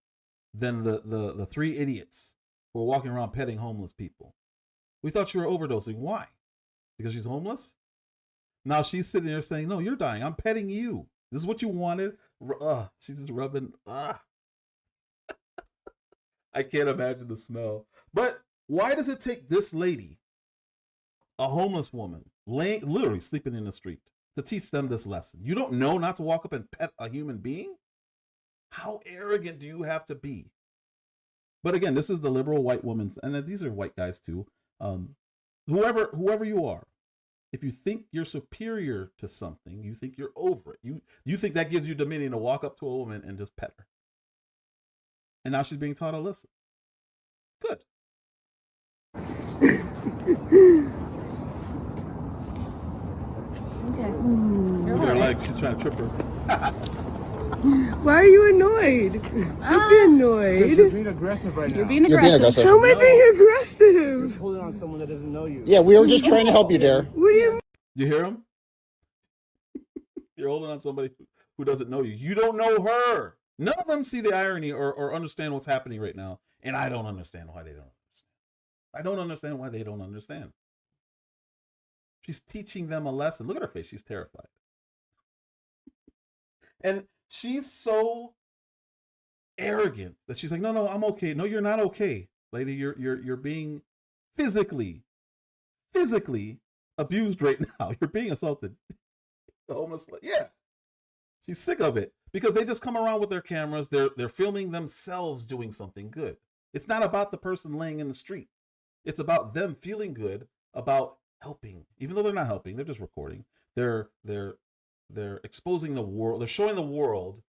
than the three idiots who are walking around petting homeless people. We thought you were overdosing. Why? Because she's homeless? Now she's sitting there saying, no, you're dying. I'm petting you. This is what you wanted. She's just rubbing. I can't imagine the smell. But why does it take this lady, a homeless woman, literally sleeping in the street, to teach them this lesson? You don't know not to walk up and pet a human being? How arrogant do you have to be? But again, this is the liberal white woman's, and these are white guys too. Whoever you are, if you think you're superior to something, you think you're over it. You think that gives you dominion to walk up to a woman and just pet her. And now she's being taught a lesson. Good. Okay. Look at her legs. She's trying to trip her. Why are you annoyed? Don't be annoyed. You're being aggressive right now. You're being aggressive. How am I being aggressive? You're pulling on someone that doesn't know you. Yeah, we were just trying to help you, Dare. What do you mean? You hear him? You're holding on somebody who doesn't know you. You don't know her. None of them see the irony or understand what's happening right now. And I don't understand why they don't understand. I don't understand why they don't understand. She's teaching them a lesson. Look at her face. She's terrified. And she's so arrogant that she's like, no, I'm okay. No, you're not okay, lady. You're being physically abused right now. You're being assaulted. The homeless, yeah. She's sick of it because they just come around with their cameras. They're filming themselves doing something good. It's not about the person laying in the street. It's about them feeling good about helping, even though they're not helping. They're just recording. They're exposing the world. They're showing the world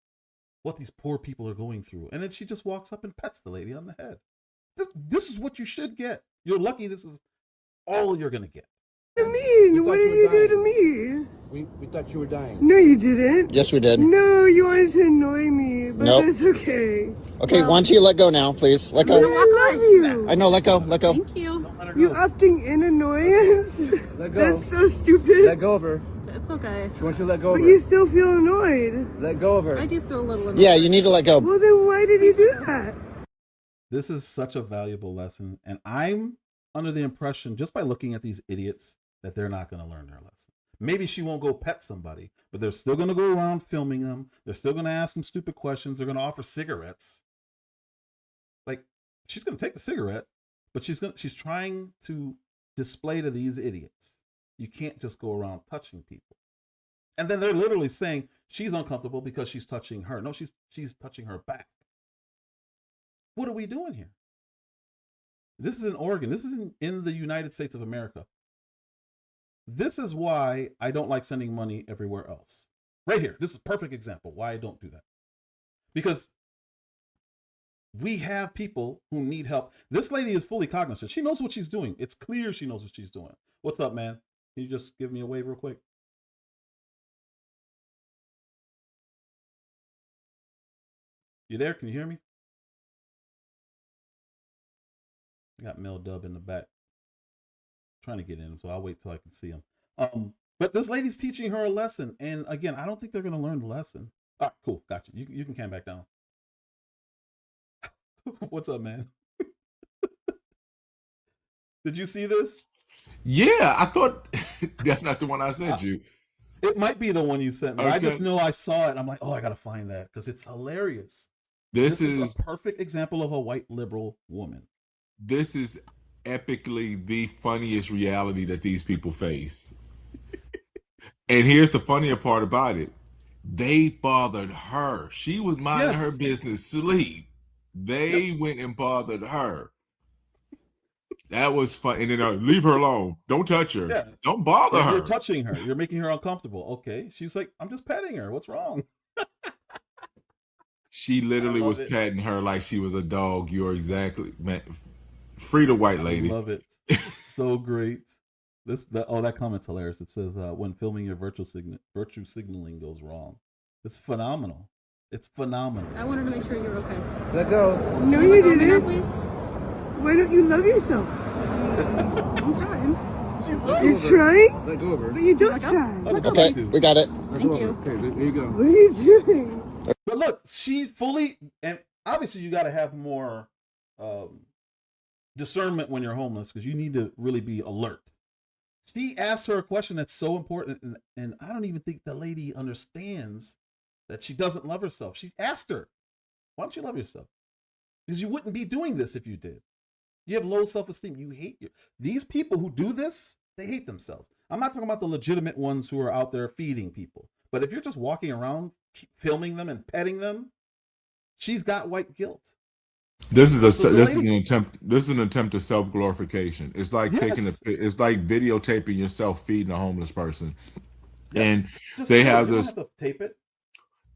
what these poor people are going through. And then she just walks up and pets the lady on the head. This is what you should get. You're lucky this is all you're going to get. What do you mean? What did you do to me? We thought you were dying. No, you didn't. Yes, we did. No, you wanted to annoy me, but Nope. that's okay. Okay, why don't you let go now, please? Let go. I love you. I know, let go, let go. Thank you. You opting in annoyance? Let go. That's so stupid. Let go of her. It's okay. She wants you to let go of But her. you still feel annoyed. Let go of her. I do feel a little annoyed. Yeah, you need to let go. Well, then why did you do that? This is such a valuable lesson. And I'm under the impression, just by looking at these idiots, that they're not going to learn their lesson. Maybe she won't go pet somebody, but they're still going to go around filming them. They're still going to ask them stupid questions. They're going to offer cigarettes. Like, she's going to take the cigarette, but she's trying to display to these idiots, you can't just go around touching people. And then they're literally saying she's uncomfortable because she's touching her. No, she's touching her back. What are we doing here? This is in Oregon. This is in the United States of America. This is why I don't like sending money everywhere else. Right here. This is a perfect example why I don't do that. Because we have people who need help. This lady is fully cognizant. She knows what she's doing. It's clear she knows what she's doing. What's up, man? Can you just give me a wave real quick? You there? Can you hear me? I got Mel Dub in the back. Trying to get in, so I'll wait till I can see him. But this lady's teaching her a lesson, and again, I don't think they're going to learn the lesson. All right, cool, gotcha. You can cam back down. What's up, man? Did you see this? Yeah, I thought that's not the one I sent you. It might be the one you sent me. Okay. I just know I saw it. I'm like, oh, I gotta find that because it's hilarious. This is a perfect example of a white liberal woman. This is epically the funniest reality that these people face. And here's the funnier part about it. They bothered her. She was minding her business, sleep. They went and bothered her. That was fun. And then leave her alone. Don't touch her. Yeah. Don't bother her. You're touching her. You're making her uncomfortable. Okay. She's like, I'm just petting her. What's wrong? She literally was patting her like she was a dog. You're exactly, man. Free the white lady. I love it. So great. That comment's hilarious. It says when filming your virtue signaling goes wrong. It's phenomenal. It's phenomenal. I wanted to make sure you're okay. Let go. No, you didn't. Please. Why don't you love yourself? I'm trying. You're trying? Let go of her. But you don't try. Okay, we got it. Thank you. Okay, there you go. What are you doing? But look, she fully, and obviously you got to have more discernment when you're homeless because you need to really be alert. She asked her a question that's so important, and I don't even think the lady understands that she doesn't love herself. She asked her, why don't you love yourself? Because you wouldn't be doing this if you did. You have low self-esteem. You hate you. These people who do this, they hate themselves. I'm not talking about the legitimate ones who are out there feeding people. But if you're just walking around, filming them and petting them, she's got white guilt. This is an attempt to self-glorification. It's like it's like videotaping yourself feeding a homeless person. Yep. And just they have this have to tape it.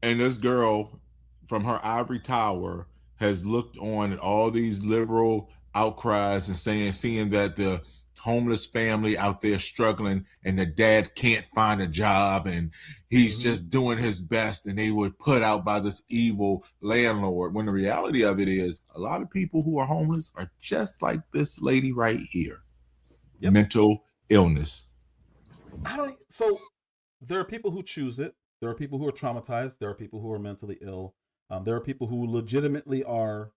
And this girl from her ivory tower has looked on at all these liberal outcries and seeing that the homeless family out there struggling and the dad can't find a job and he's just doing his best and they were put out by this evil landlord, when the reality of it is a lot of people who are homeless are just like this lady right here. Yep. Mental illness. So there are people who choose it. There are people who are traumatized. There are people who are mentally ill. There are people who legitimately are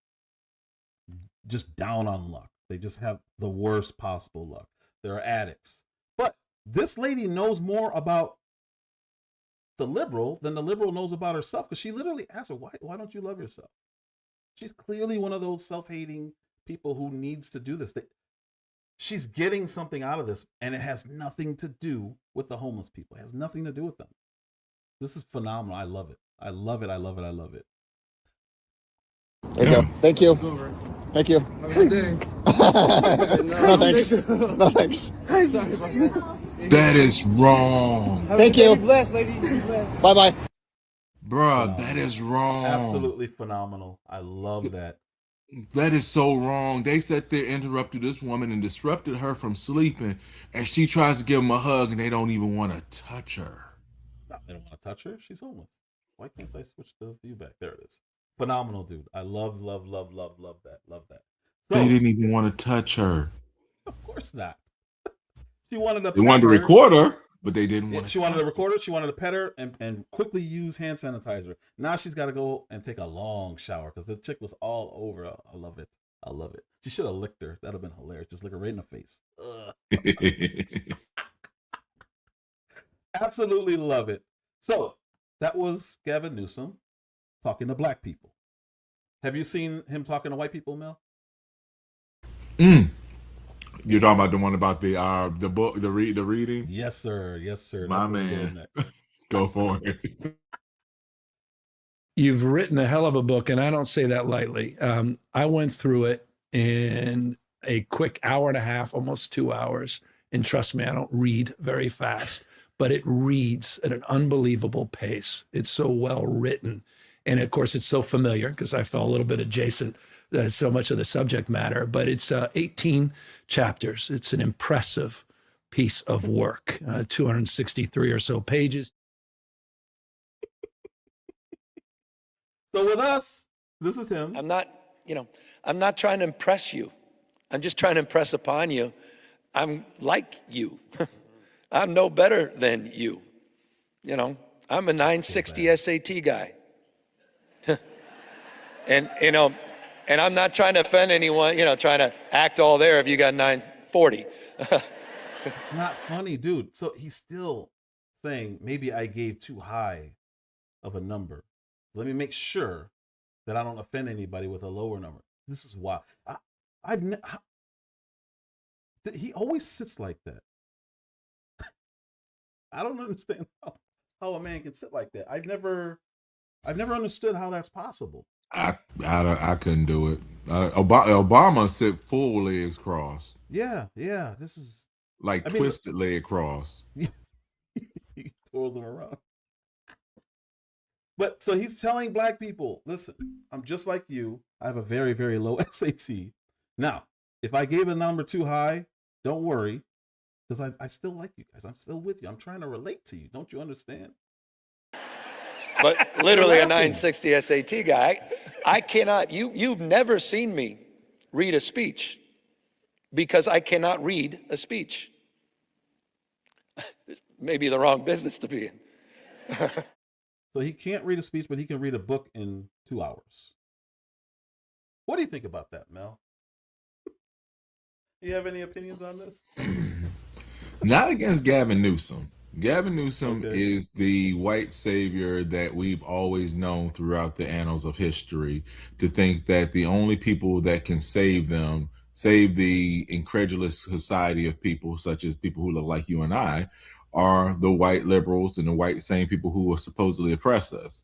just down on luck. They just have the worst possible luck. There are addicts. But this lady knows more about the liberal than the liberal knows about herself, because she literally asked her, why don't you love yourself? She's clearly one of those self-hating people who needs to do this. She's getting something out of this, and it has nothing to do with the homeless people. It has nothing to do with them. This is phenomenal. I love it. I love it. I love it. I love it. There you go. Thank you. Thank you. Have a good day. No thanks. No thanks. That is wrong. Thank you. Be blessed, lady. Be blessed. Bye bye. Bruh, that is wrong. Absolutely phenomenal. I love that. That is so wrong. They sat there, interrupted this woman and disrupted her from sleeping, and she tries to give them a hug and they don't even want to touch her. No, they don't want to touch her. She's homeless. Why can't I switch the view back? There it is. Phenomenal, dude. I love that. Love that. So, they didn't even want to touch her. Of course not. She wanted to. They wanted to record her, but they didn't want to. She wanted to record her. She wanted to pet her and quickly use hand sanitizer. Now she's got to go and take a long shower because the chick was all over. I love it. I love it. She should have licked her. That'd have been hilarious. Just lick her right in the face. Absolutely love it. So that was Gavin Newsom talking to black people. Have you seen him talking to white people, Mel? You're talking about the one about the book, the reading? Yes, sir. Yes, sir. My man. Go for it. You've written a hell of a book, and I don't say that lightly. I went through it in a quick hour and a half, almost 2 hours. And trust me, I don't read very fast, but it reads at an unbelievable pace. It's so well written. And of course, it's so familiar because I felt a little bit adjacent to so much of the subject matter, but it's 18 chapters. It's an impressive piece of work, 263 or so pages. So with us, this is him. I'm not trying to impress you. I'm just trying to impress upon you. I'm like you. I'm no better than you. I'm a 960 SAT guy. And I'm not trying to offend anyone, trying to act all there if you got 940. It's not funny, dude. So he's still saying, maybe I gave too high of a number. Let me make sure that I don't offend anybody with a lower number. This is why. He always sits like that. I don't understand how a man can sit like that. I've never understood how that's possible. I couldn't do it. Obama sit full legs crossed. Yeah. This is twisted leg crossed. He twirls them around. But so he's telling black people, listen, I'm just like you. I have a very, very low SAT. Now, if I gave a number too high, don't worry, because I still like you guys. I'm still with you. I'm trying to relate to you. Don't you understand? But literally a 960 SAT guy. I cannot, you've never seen me read a speech because I cannot read a speech. Maybe the wrong business to be in. So he can't read a speech, but he can read a book in 2 hours. What do you think about that, Mel? You have any opinions on this? Not against Gavin Newsom. Gavin Newsom is the white savior that we've always known throughout the annals of history, to think that the only people that can save them, save the incredulous society of people, such as people who look like you and I, are the white liberals and the white same people who will supposedly oppress us.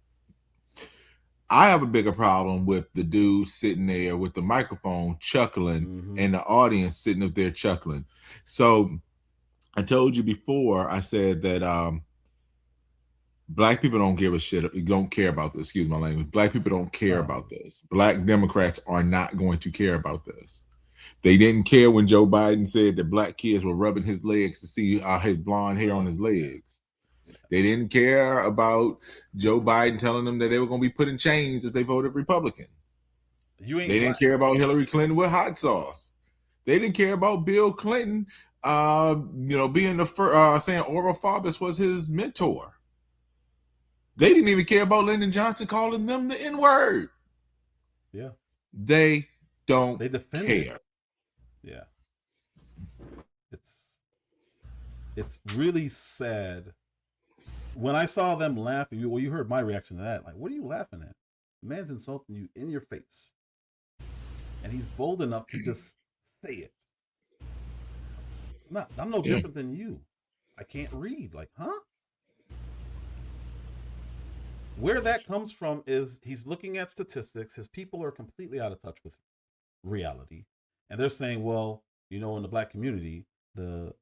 I have a bigger problem with the dude sitting there with the microphone chuckling and the audience sitting up there chuckling. So I told you before, I said that black people don't give a shit, don't care about this. Excuse my language. Black people don't care about this. Black Democrats are not going to care about this. They didn't care when Joe Biden said that black kids were rubbing his legs to see his blonde hair on his legs. They didn't care about Joe Biden telling them that they were going to be put in chains if they voted Republican. They didn't care about Hillary Clinton with hot sauce. They didn't care about Bill Clinton, being the first, saying Oral Faubus was his mentor. They didn't even care about Lyndon Johnson calling them the N-word. Yeah. They don't defend care. it. Yeah. It's really sad. When I saw them laughing, you heard my reaction to that. Like, what are you laughing at? The man's insulting you in your face. And he's bold enough to just say it. I'm no different than you. I can't read. Like, huh? Where that comes from is he's looking at statistics. His people are completely out of touch with reality. And they're saying, well, in the black community, the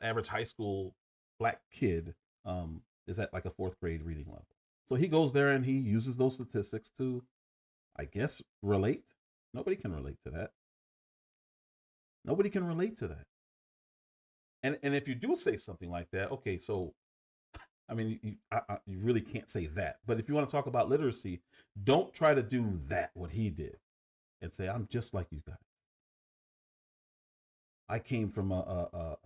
average high school black kid is at like a 4th grade reading level. So he goes there and he uses those statistics to, I guess, relate. Nobody can relate to that. Nobody can relate to that. And if you do say something like that, okay, so I mean, you really can't say that. But if you want to talk about literacy, don't try to do that, what he did, and say, I'm just like you guys. I came from a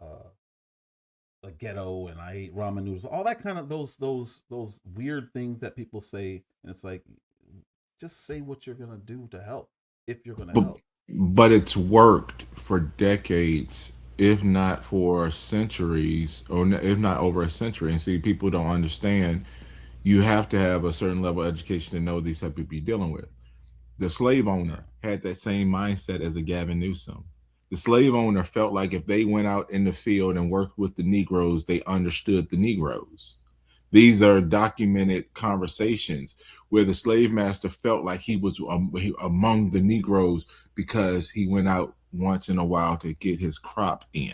ghetto and I ate ramen noodles, all that kind of those weird things that people say. And it's like, just say what you're going to do to help, if you're going to help. But it's worked for decades, if not for centuries, or if not over a century. And see, people don't understand. You have to have a certain level of education to know these type of people you're dealing with. The slave owner had that same mindset as a Gavin Newsom. The slave owner felt like if they went out in the field and worked with the Negroes, they understood the Negroes. These are documented conversations where the slave master felt like he was among the Negroes because he went out once in a while to get his crop in.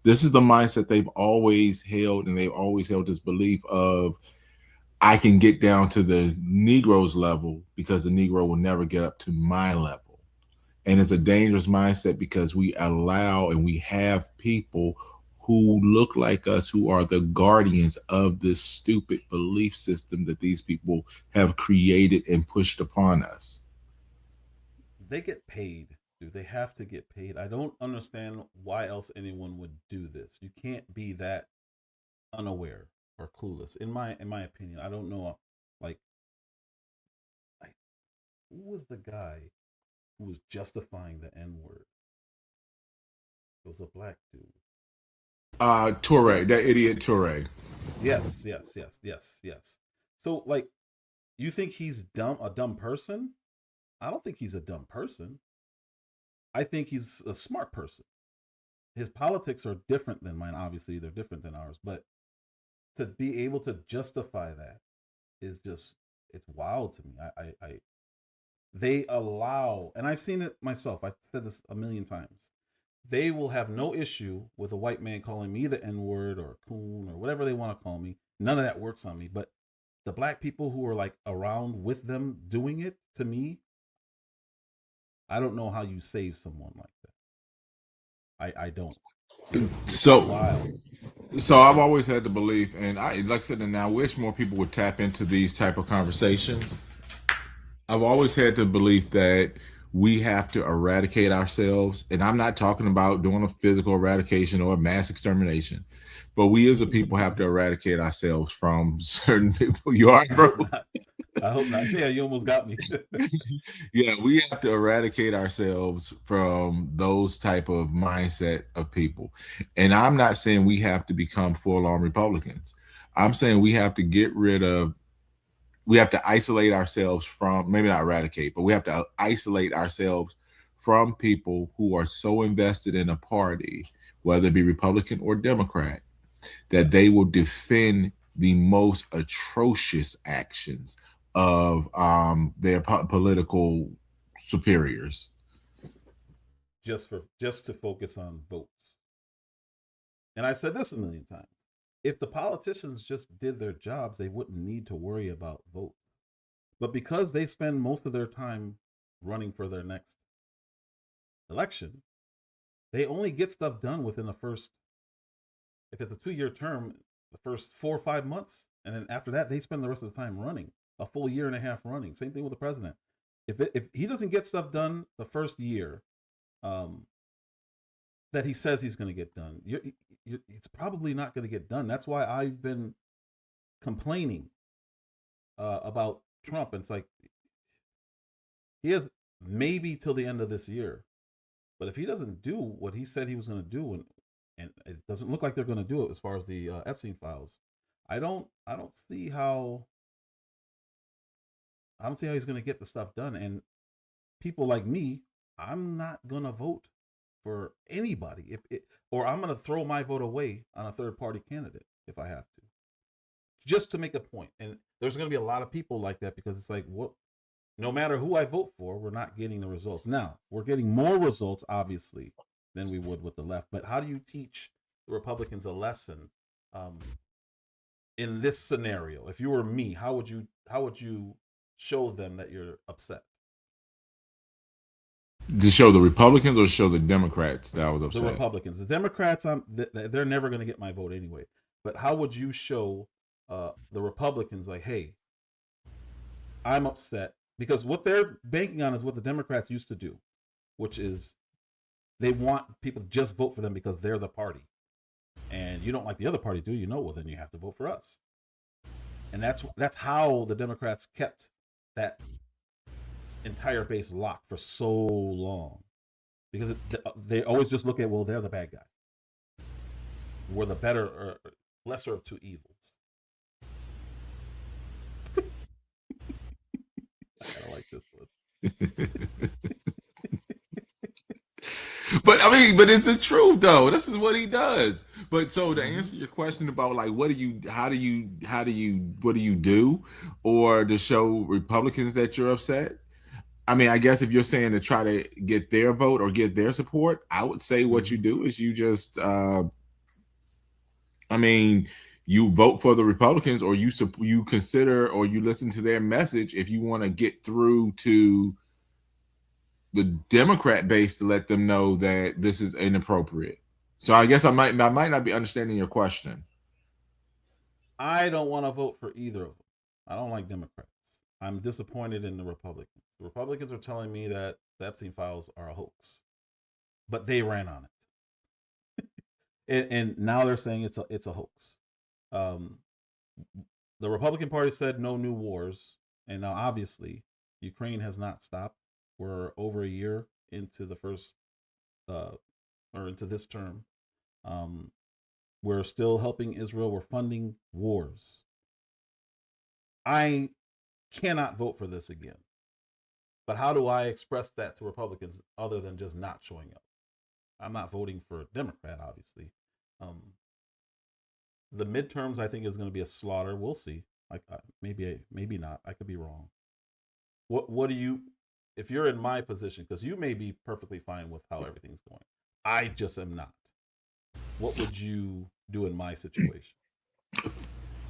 This is the mindset they've always held, and they've always held this belief of, I can get down to the Negro's level because the Negro will never get up to my level. And it's a dangerous mindset because we allow and we have people who look like us, who are the guardians of this stupid belief system that these people have created and pushed upon us. They get paid, dude. They have to get paid. I don't understand why else anyone would do this. You can't be that unaware or clueless. In my opinion, I don't know. Like, who was the guy who was justifying the N-word? It was a black dude. Toure, that idiot Toure. Yes. So, like, you think he's a dumb person? I don't think he's a dumb person. I think he's a smart person. His politics are different than mine. Obviously, they're different than ours. But to be able to justify that is just, it's wild to me. They allow, and I've seen it myself. I've said this a million times. they will have no issue with a white man calling me the N-word or coon or whatever they want to call me. None of that works on me. But the black people who are like around with them doing it, to me, I don't know how you save someone like that. I don't. So, Wild. so I've always had the belief, and like I said, and I wish more people would tap into these type of conversations. I've always had the belief that we have to eradicate ourselves, and I'm not talking about doing a physical eradication or a mass extermination, but we as a people have to eradicate ourselves from certain people. You are, bro? I hope not. Yeah, you almost got me. Yeah, we have to eradicate ourselves from those type of mindset of people. And I'm not saying we have to become full-on Republicans. I'm saying we have to we have to isolate ourselves from, maybe not eradicate, but we have to isolate ourselves from people who are so invested in a party, whether it be Republican or Democrat, that they will defend the most atrocious actions of their political superiors. Just to focus on votes. And I've said this a million times. If the politicians just did their jobs, they wouldn't need to worry about votes. But because they spend most of their time running for their next election, they only get stuff done within the first, if it's a 2-year term, the first 4 or 5 months. And then after that, they spend the rest of the time running, a full year and a half running. Same thing with the president. If he doesn't get stuff done the first year that he says he's going to get done, it's probably not going to get done. That's why I've been complaining about Trump. And it's like, he has maybe till the end of this year, but if he doesn't do what he said he was going to do, and it doesn't look like they're going to do it as far as the Epstein files, I don't see how he's going to get the stuff done. And people like me, I'm not going to vote for anybody or I'm going to throw my vote away on a third party candidate if I have to, just to make a point. And there's going to be a lot of people like that, because it's like, what? No matter who I vote for, we're not getting the results. Now, we're getting more results, obviously, than we would with the left. But how do you teach the Republicans a lesson in this scenario? If you were me, how would you show them that you're upset? To show the Republicans or show the Democrats that I was upset? The Republicans. The Democrats, they're never going to get my vote anyway. But how would you show the Republicans, like, hey, I'm upset? Because what they're banking on is what the Democrats used to do, which is they want people to just vote for them because they're the party. And you don't like the other party, do you? No, well, then you have to vote for us. And that's how the Democrats kept that entire base locked for so long. Because they always just look at, well, they're the bad guy. We're the better or lesser of two evils. I kind of like this one. But it's the truth though. This is what he does. But so to answer your question about like, what do you do, or to show Republicans that you're upset? I mean, I guess if you're saying to try to get their vote or get their support, I would say what you do is you just, you vote for the Republicans, or you consider, or you listen to their message if you want to get through to the Democrat base to let them know that this is inappropriate. So I guess I might not be understanding your question. I don't want to vote for either of them. I don't like Democrats. I'm disappointed in the Republicans. The Republicans are telling me that the Epstein files are a hoax, but they ran on it. and now they're saying it's a hoax. The Republican Party said no new wars, and now obviously Ukraine has not stopped. We're over a year into the first, or into this term. We're still helping Israel. We're funding wars. I cannot vote for this again. But how do I express that to Republicans other than just not showing up? I'm not voting for a Democrat, obviously. The midterms, I think, is going to be a slaughter. We'll see. Maybe not. I could be wrong. What do you, if you're in my position, because you may be perfectly fine with how everything's going, I just am not. What would you do in my situation?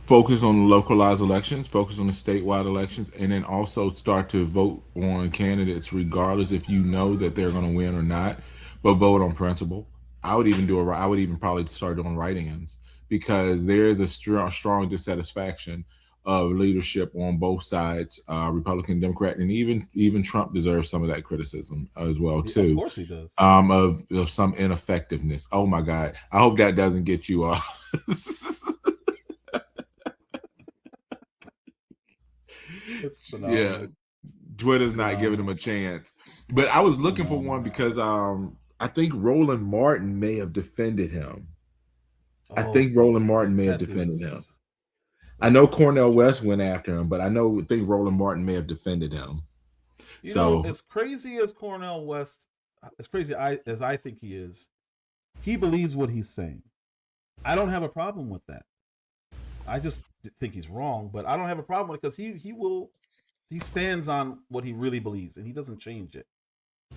Focus on localized elections, focus on the statewide elections, and then also start to vote on candidates regardless if you know that they're going to win or not, but vote on principle. I would even probably start doing write-ins, because there is a strong dissatisfaction of leadership on both sides, Republican, Democrat, and even Trump deserves some of that criticism as well too. Of course he does. Of some ineffectiveness. Oh my God, I hope that doesn't get you off. Yeah, Twitter's not giving him a chance. But I was looking for one because I think Roland Martin may have defended him. I think Roland Martin may have defended him. I know Cornel West went after him, but I think Roland Martin may have defended him. You know, as crazy as Cornel West, as crazy as I think he is, he believes what he's saying. I don't have a problem with that. I just think he's wrong, but I don't have a problem with it because he stands on what he really believes and he doesn't change it.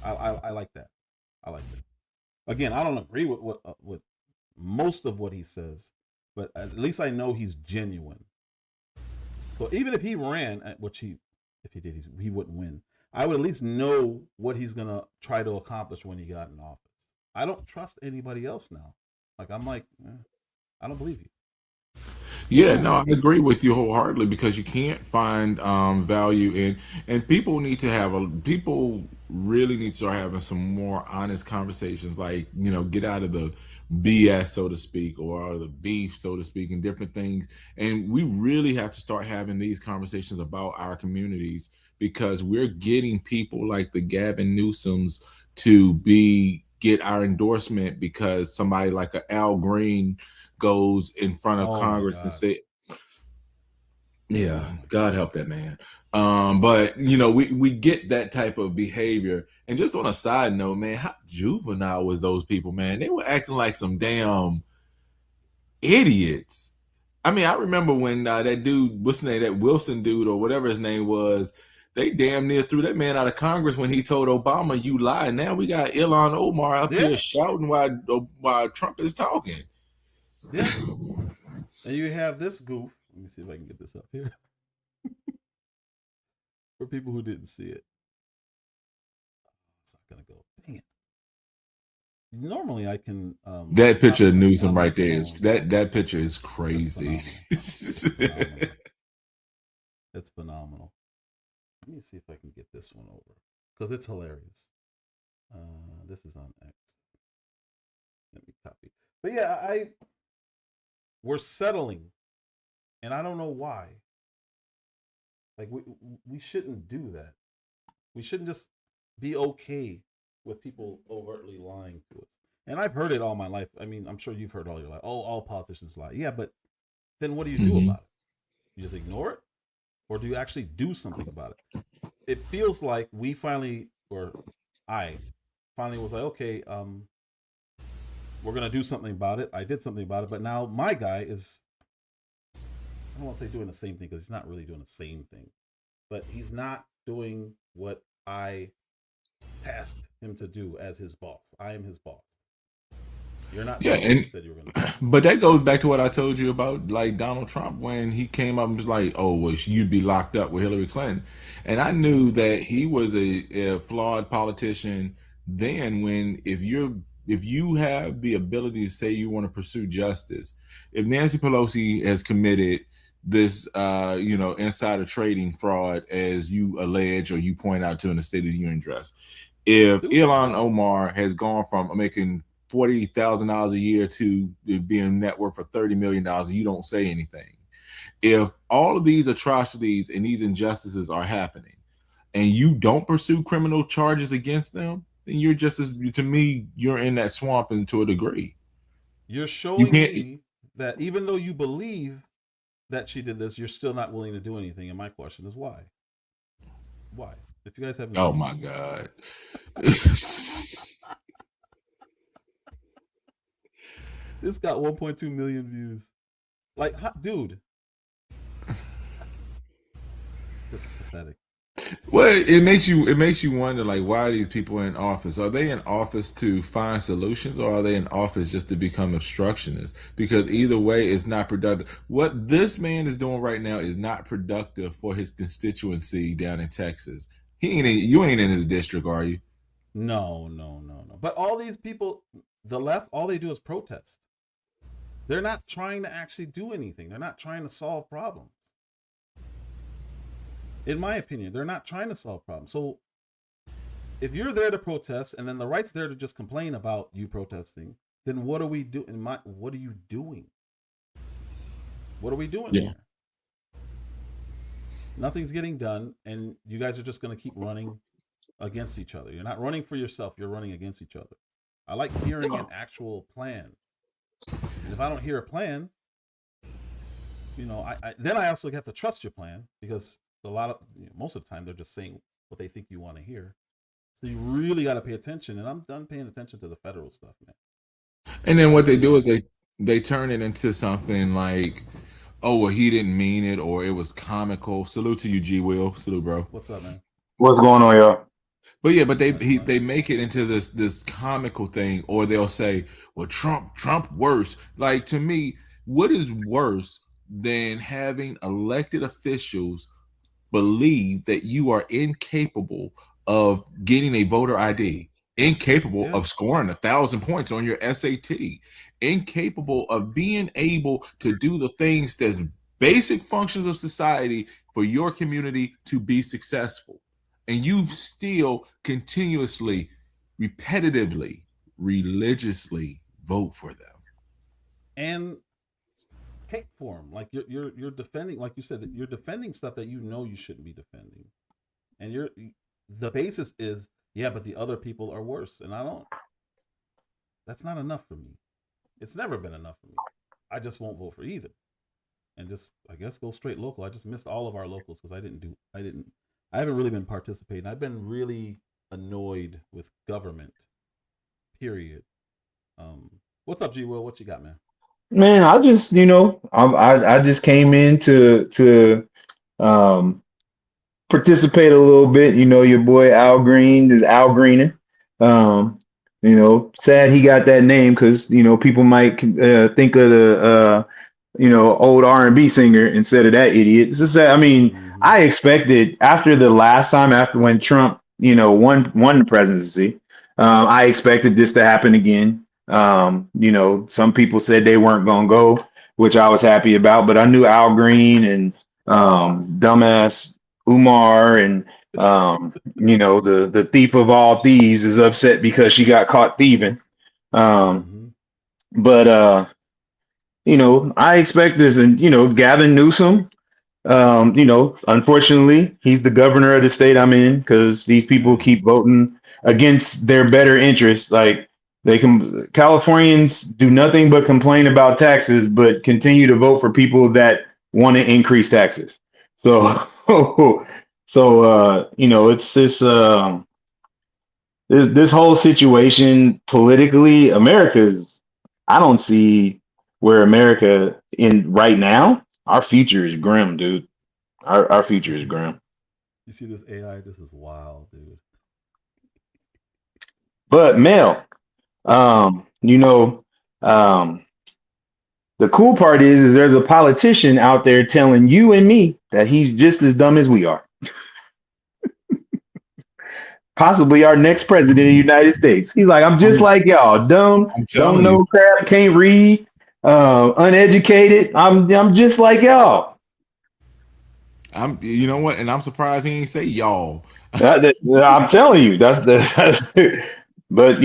I like that. I like that. Again, I don't agree with most of what he says, but at least I know he's genuine. So even if he ran, if he did, he wouldn't win. I would at least know what he's gonna try to accomplish when he got in office. I don't trust anybody else now. I don't believe you. Yeah, no, I agree with you wholeheartedly, because you can't find value in, and people really need to start having some more honest conversations, like, get out of the BS, so to speak, or out of the beef, so to speak, and different things. And we really have to start having these conversations about our communities, because we're getting people like the Gavin Newsoms to get our endorsement because somebody like a Al Green goes in front of Congress and say, yeah, God help that man. But we get that type of behavior. And just on a side note, man, how juvenile was those people, man? They were acting like some damn idiots. I mean, I remember when that dude, what's his name, that Wilson dude or whatever his name was, they damn near threw that man out of Congress when he told Obama, "You lie." Now we got Ilhan Omar up here shouting while Trump is talking. Yeah. And you have this goof. Let me see if I can get this up here. For people who didn't see it. It's not going to go. Dang it. Normally I can... that picture of Newsom right there is... That picture is crazy. It's phenomenal. Let me see if I can get this one over. Because it's hilarious. This is on X. Let me copy. But yeah, we're settling, and I don't know why. Like we shouldn't do that. We shouldn't just be okay with people overtly lying to us. And I've heard it all my life. I mean, I'm sure you've heard all your life. Oh, all politicians lie. Yeah, but then what do you do about it? You just ignore it, or do you actually do something about it? It feels like we finally, or I finally was like, okay, we're going to do something about it. I did something about it, but now my guy is, I don't want to say doing the same thing because he's not really doing the same thing, but he's not doing what I tasked him to do as his boss. I am his boss. You're not. Yeah, and you said you were gonna. But that goes back to what I told you about, like Donald Trump, when he came up and was like, "Oh, well, you'd be locked up with Hillary Clinton," and I knew that he was a flawed politician. Then, if you have the ability to say you want to pursue justice, if Nancy Pelosi has committed this, insider trading fraud, as you allege or you point out to in the State of the Union address, if Ilhan Omar has gone from making $40,000 a year to being net worth for $30 million, and you don't say anything, if all of these atrocities and these injustices are happening and you don't pursue criminal charges against them, then you're just to me, you're in that swamp and to a degree. You're showing me that even though you believe that she did this, you're still not willing to do anything. And my question is why? Why? If you guys haven't. Oh my God. This got 1.2 million views. Like, dude. This is pathetic. Well, it makes you wonder, like, why are these people in office? Are they in office to find solutions, or are they in office just to become obstructionists? Because either way, it's not productive. What this man is doing right now is not productive for his constituency down in Texas. You ain't in his district, are you? No. But all these people, the left, all they do is protest. They're not trying to actually do anything. They're not trying to solve problems. In my opinion, they're not trying to solve problems. So if you're there to protest and then the right's there to just complain about you protesting, then what are we doing? What are you doing? What are we doing here? Nothing's getting done, and you guys are just going to keep running against each other. You're not running for yourself. You're running against each other. I like hearing an actual plan. And if I don't hear a plan, then I also have to trust your plan, because most of the time they're just saying what they think you want to hear. So you really got to pay attention, and I'm done paying attention to the federal stuff, man. And then what they do is they turn it into something like, oh, well, he didn't mean it, or it was comical. Salute to you, G. Will. Salute, bro. What's up, man? What's going on, y'all? But yeah, but they make it into this comical thing, or they'll say, well, Trump worse. Like, to me, what is worse than having elected officials believe that you are incapable of getting a voter ID, incapable of scoring 1,000 points on your SAT, incapable of being able to do the things that's basic functions of society for your community to be successful. And you still continuously, repetitively, religiously vote for them. And cake for them. Like you're defending, like you said, you're defending stuff that you know you shouldn't be defending. And the basis is, yeah, but the other people are worse. And that's not enough for me. It's never been enough for me. I just won't vote for either. And just, I guess, go straight local. I just missed all of our locals because I haven't really been participating. I've been really annoyed with government, period. What's up, G. Will? What you got, man? Man, I just, I just came in to participate a little bit. Your boy Al Green is Al Greening. Sad he got that name because, people might think of the, old R&B singer instead of that idiot. It's just that, I expected after the last time, after when Trump, won the presidency, I expected this to happen again. Some people said they weren't going to go, which I was happy about, but I knew Al Green and dumbass Umar and, the thief of all thieves is upset because she got caught thieving. But I expect this, and, Gavin Newsom, unfortunately, he's the governor of the state I'm in because these people keep voting against their better interests. Like, Californians do nothing but complain about taxes, but continue to vote for people that want to increase taxes. So, it's this whole situation politically, I don't see where America in right now. Our future is grim, dude. Our future is grim. You see this AI? This is wild, dude. But Mel, the cool part is there's a politician out there telling you and me that he's just as dumb as we are. Possibly our next president of the United States. He's like, I'm just like y'all, dumb, don't know crap, can't read, uneducated. I'm just like y'all. You know what? And I'm surprised he ain't say y'all. I'm telling you, that's but what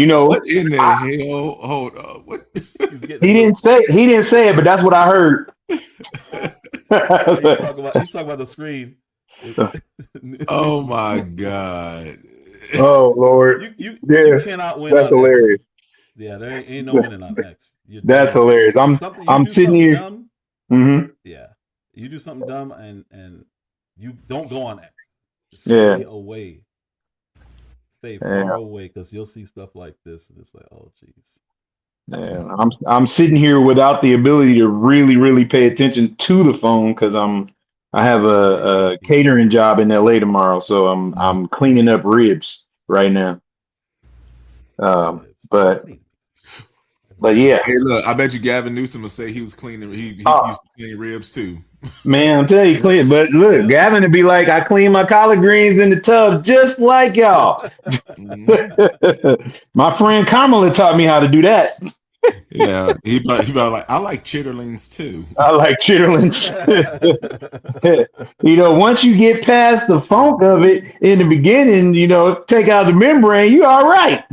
in the hell? Hold up. What? He didn't say it, but that's what I heard. He's talking about the screen. Oh my God. Oh Lord. You cannot win. That's hilarious. X. Yeah, there ain't no winning on X. That's hilarious. I'm sitting here. Dumb, yeah. You do something dumb and you don't go on X. Stay away. Stay far away because you'll see stuff like this and it's like, oh geez. Yeah, I'm sitting here without the ability to really, really pay attention to the phone because I'm I have a catering job in LA tomorrow, so I'm cleaning up ribs right now. But yeah, Hey, look, I bet you Gavin Newsom will say he was cleaning. He used to clean ribs too. man, I'm telling you, clean. But look, Gavin would be like, I clean my collard greens in the tub just like y'all. My friend Kamala taught me how to do that. Yeah, he about like, I like chitterlings too. I like chitterlings. Once you get past the funk of it in the beginning, take out the membrane, you all right.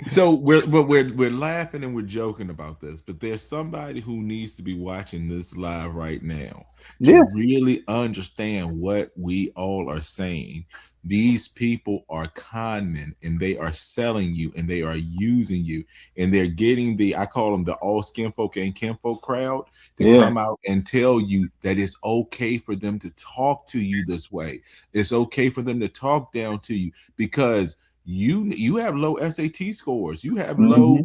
So we're laughing and we're joking about this, but there's somebody who needs to be watching this live right now to really understand what we all are saying. These people are con men, and they are selling you, and they are using you, and they're getting I call them the all skin folk and kinfolk crowd to come out and tell you that it's okay for them to talk to you this way. It's okay for them to talk down to you because you have low SAT scores, you have low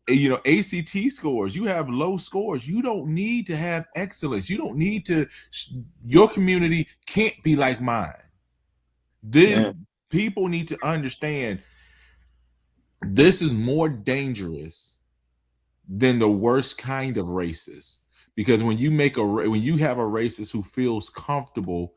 ACT scores, you have low scores. You don't need to have excellence. You don't need to. Your community can't be like mine. People need to understand this is more dangerous than the worst kind of racist, because when you have a racist who feels comfortable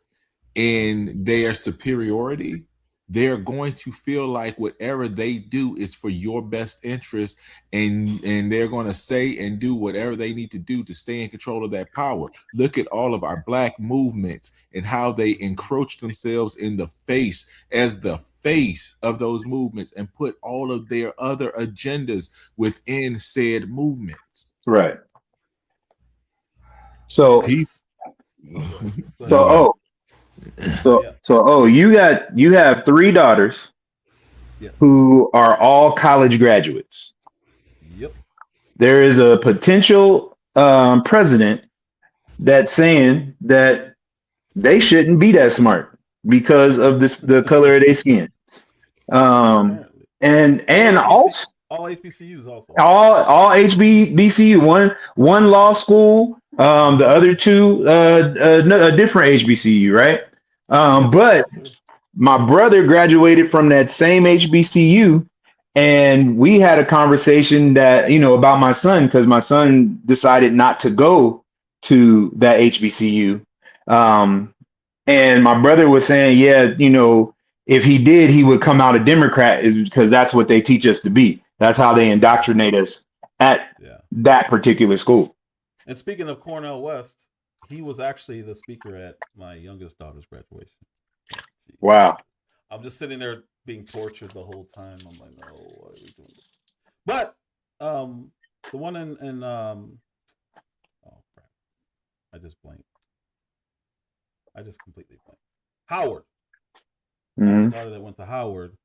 in their superiority, they're going to feel like whatever they do is for your best interest, and they're going to say and do whatever they need to do to stay in control of that power. Look at all of our black movements and how they encroach themselves in the face as the face of those movements and put all of their other agendas within said movements. Right. So you have 3 daughters who are all college graduates. Yep. There is a potential president that's saying that they shouldn't be that smart because of the color of their skin. And also all HBCUs also. All HBCU, one law school, the other 2 a different HBCU, right? But my brother graduated from that same HBCU, and we had a conversation that about my son, because my son decided not to go to that HBCU, and my brother was saying, if he did, he would come out a Democrat, is because that's what they teach us to be. That's how they indoctrinate us at that particular school. And speaking of Cornell West, he was actually the speaker at my youngest daughter's graduation. Jeez. Wow. I'm just sitting there being tortured the whole time. I'm like, no, why are we doing this? But the one in oh crap, I just blanked. I just completely blanked. Howard. Mm-hmm. Daughter that went to Howard.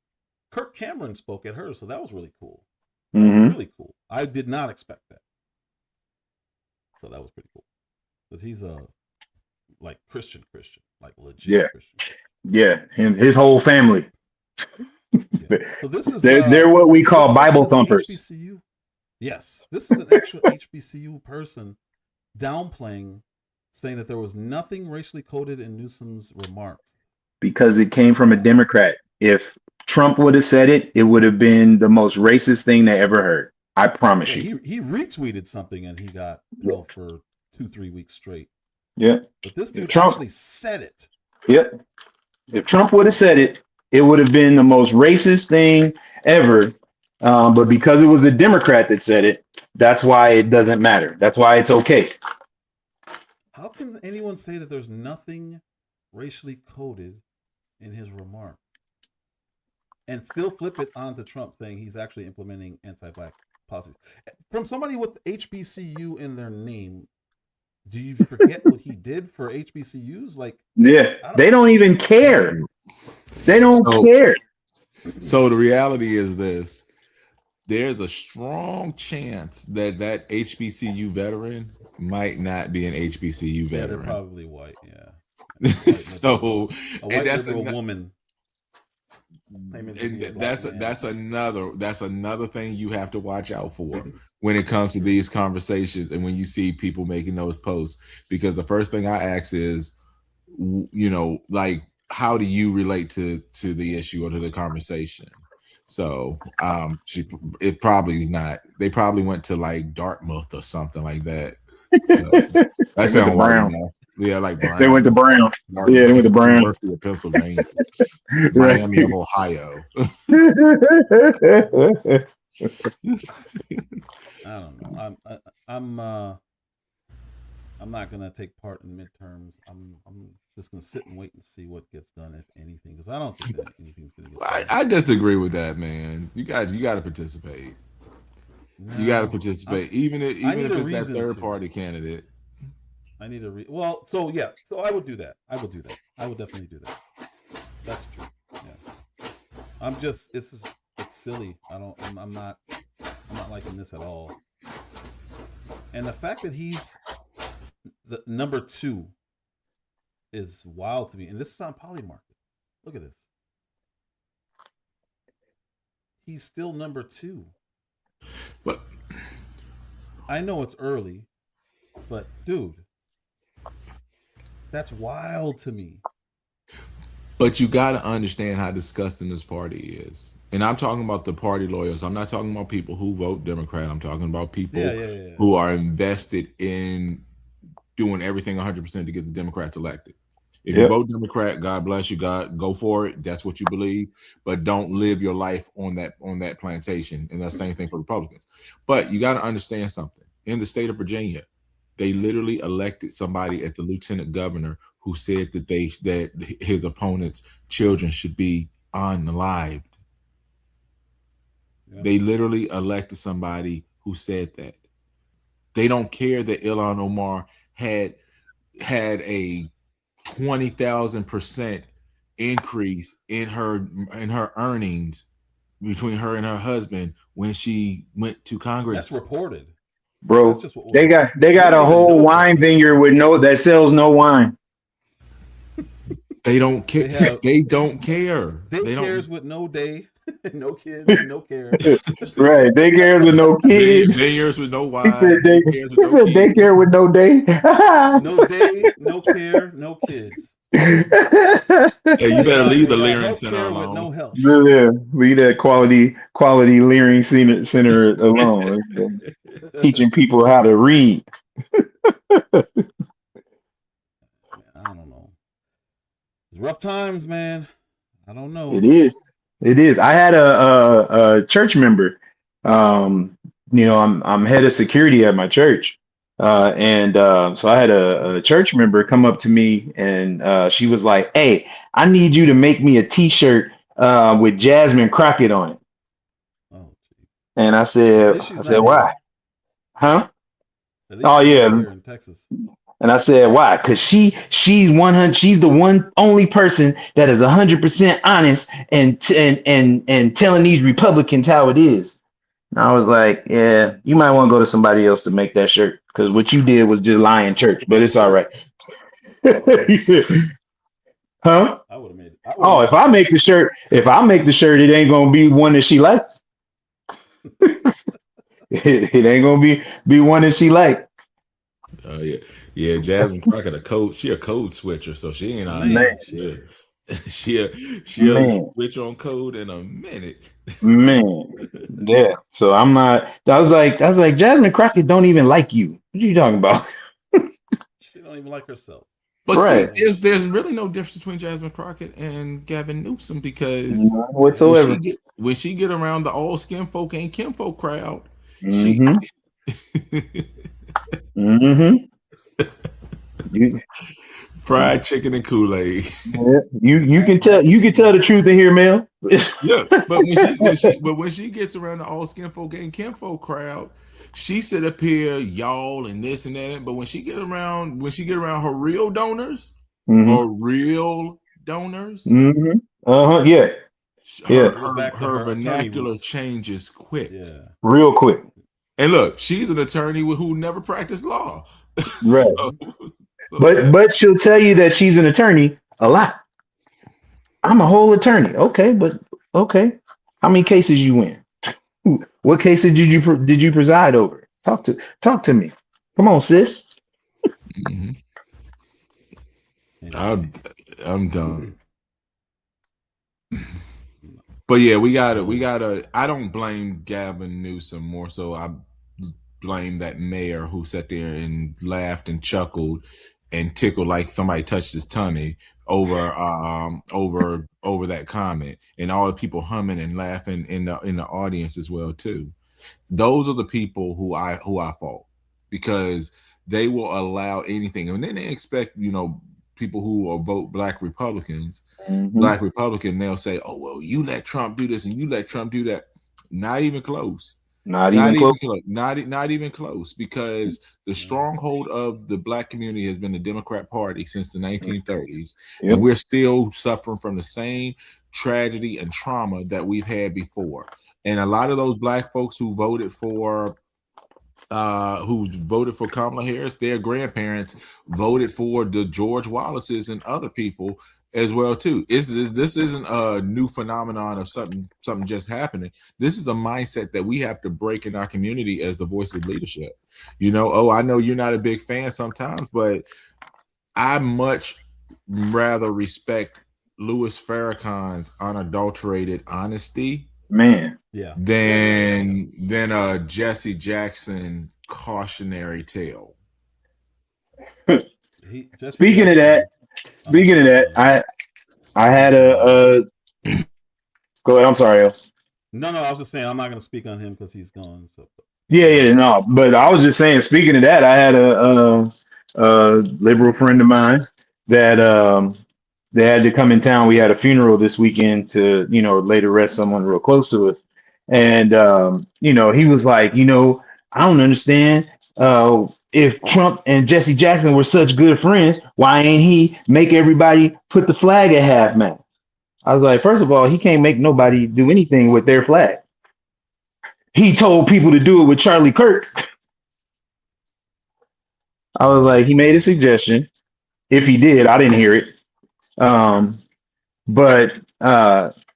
Kirk Cameron spoke at her, so that was really cool. Mm-hmm. Really cool. I did not expect that. So that was pretty cool. Because he's a like Christian, like legit Christian. Yeah, and his whole family. So this is they're what we call Bible thumpers. HBCU. Yes, this is an actual HBCU person downplaying, saying that there was nothing racially coded in Newsom's remarks. Because it came from a Democrat. If Trump would have said it, it would have been the most racist thing they ever heard. I promise you. He retweeted something and he got held for 2-3 weeks straight. Yeah. But this dude actually said it. Yep. If Trump would have said it, it would have been the most racist thing ever. But because it was a Democrat that said it, that's why it doesn't matter. That's why it's okay. How can anyone say that there's nothing racially coded in his remark and still flip it onto Trump saying he's actually implementing anti-black policies? From somebody with HBCU in their name, do you forget what he did for HBCUs? Like, they don't even care. They don't care. So the reality is this: there's a strong chance that that HBCU veteran might not be an HBCU veteran. They're probably white, So, a white liberal woman. And that's another thing you have to watch out for. when it comes to these conversations and when you see people making those posts, because the first thing I ask is, like, how do you relate to the issue or to the conversation? So it probably is not. They probably went to like Dartmouth or something like that. So that sounds white enough. Yeah, like Brown. They went to Brown. Yeah, they went to Brown. University of Pennsylvania, Miami of Ohio. I don't know. I'm not gonna take part in the midterms. I'm just gonna sit and wait and see what gets done, if anything, because I don't think that anything's gonna get done. I disagree with that, man. You got to participate. You got to participate, even if it's that third party candidate. I need a so I would do that. I would definitely do that. That's true. Yeah. I'm just it's silly. I'm not liking this at all. And the fact that he's the number 2 is wild to me. And this is on Polymarket. Look at this. He's still number 2. But I know it's early, but dude, that's wild to me. But you got to understand how disgusting this party is. And I'm talking about the party lawyers. I'm not talking about people who vote Democrat. I'm talking about people who are invested in doing everything 100% to get the Democrats elected. If you vote Democrat, God bless you, God, go for it. That's what you believe, but don't live your life on that plantation. And that's the same thing for Republicans. But you got to understand something. In the state of Virginia, they literally elected somebody at the lieutenant governor who said that his opponent's children should be unalived. Yeah. They literally elected somebody who said that. They don't care that Ilhan Omar had a 20,000% increase in her earnings between her and her husband when she went to Congress. That's reported, bro. They got a whole wine vineyard that sells no wine. They don't care. They don't care. They cares with no day, no kids, no care. Right. They cares with no kids. Vineyards with no wine. He said daycare with no day. No day, no care, no kids. Hey, you better leave the Leering Center alone. No help. Yeah, leave that quality Leering Center alone. Teaching people how to read. I don't know. It's rough times, man. I don't know. It is. I had a church member. I'm head of security at my church. So I had a church member come up to me and she was like, "Hey, I need you to make me a t-shirt with Jasmine Crockett on it." Oh, and I said, "Why?" Huh? Oh yeah. In Texas. And I said, "Why?" Because she's 100. She's the only person that is 100% honest and telling these Republicans how it is. And I was like, "Yeah, you might want to go to somebody else to make that shirt because what you did was just lie in church, but it's all right." Huh? I would have made it. If I make the shirt, it ain't gonna be one that she like. It ain't gonna be one that she like. Oh yeah. Jasmine Crockett, she a code switcher, so she ain't on. She'll switch on code in a minute. Man, yeah. So I'm not. I was like, Jasmine Crockett don't even like you. What are you talking about? She don't even like herself. But right. See, there's really no difference between Jasmine Crockett and Gavin Newsom because whatsoever. When she get around the all skin folk and kinfolk crowd, mm-hmm. Fried chicken and Kool-Aid. Yeah, you can tell the truth in here, Mel. Yeah, but when she gets around the all skin folk and kinfolk crowd, she sit up here, y'all, and this and that. But when she get around her real donors, yeah. Her vernacular changes quick. Yeah. Real quick. And look, she's an attorney who never practiced law. Right. But she'll tell you that she's an attorney a lot. I'm a whole attorney. Okay, but okay. How many cases you win? What case did you preside over? Talk to me. Come on, sis. Mm-hmm. I'm done. But yeah, we gotta. I don't blame Gavin Newsom, more so I blame that mayor who sat there and laughed and chuckled and tickled like somebody touched his tummy over that comment, and all the people humming and laughing in the audience as well too. Those are the people who I fault, because they will allow anything, and then they expect people who will vote Black Republicans. Black Republican, they'll say, "Oh well, you let Trump do this and you let Trump do that." Not even close. Not even close, because the stronghold of the Black community has been the Democrat Party since the 1930s, and we're still suffering from the same tragedy and trauma that we've had before. And a lot of those Black folks who voted for Kamala Harris, their grandparents voted for the George Wallaces and other people as well too. This isn't a new phenomenon of something just happening. This is a mindset that we have to break in our community as the voice of leadership. I know you're not a big fan sometimes, but I much rather respect Louis Farrakhan's unadulterated honesty, man, than a Jesse Jackson cautionary tale. Speaking of that, I had a go ahead. I'm sorry, El. No, I was just saying I'm not going to speak on him because he's gone. So. No, but I was just saying. Speaking of that, I had a liberal friend of mine that they had to come in town. We had a funeral this weekend to lay to rest someone real close to us, and he was like, I don't understand. If Trump and Jesse Jackson were such good friends, why ain't he make everybody put the flag at half mast? I was like, first of all, he can't make nobody do anything with their flag. He told people to do it with Charlie Kirk. I was like, he made a suggestion. If he did, I didn't hear it. But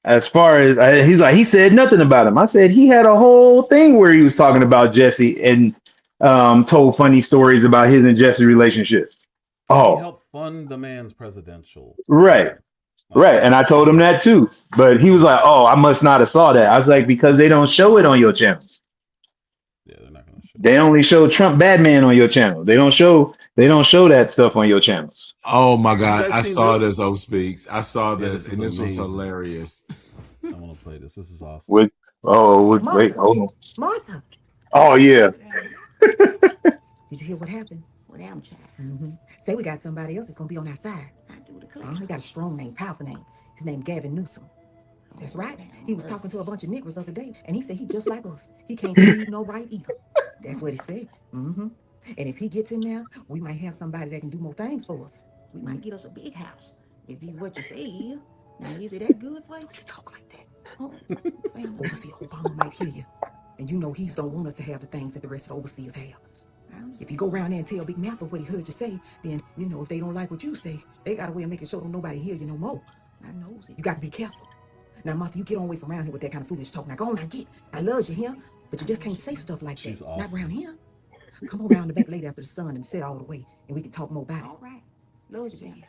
as far as he's like, he said nothing about him. I said he had a whole thing where he was talking about Jesse and told funny stories about his and Jesse relationship. He helped fund the man's presidential. Right. And I told him that too. But he was like, "Oh, I must not have saw that." I was like, "Because they don't show it on your channels. Yeah, they're not going to show. They only show Trump Batman on your channel. They don't show that stuff on your channels." Oh my God, I saw this. O Speaks. I saw this, and this was hilarious. I want to play this. This is awesome. Wait, hold on. Martha. Oh yeah. Did you hear what happened? What happened, child? Say we got somebody else that's gonna be on our side. I do declare. He got a strong name, powerful name. His name Gavin Newsom. That's right. He was talking to a bunch of niggers the other day, and he said he just like us. He can't read no right either. That's what he said. And if he gets in there, we might have somebody that can do more things for us. We might get us a big house. If you what you say, now is it that good for you? You talk like that. Oh, Overseer Obama might hear you. And you know he's don't want us to have the things that the rest of the overseers have. If you go around there and tell Big Massa what he heard you say, then, if they don't like what you say, they got a way of making sure don't nobody hear you no more. I know. You got to be careful. Now, Martha, you get on away from around here with that kind of foolish talk. Now, go on, I love you here, but you just can't say stuff like that. Awesome. Not around here. Come around the back later after the sun and sit all the way, and we can talk more about it. All right. Love you, yeah.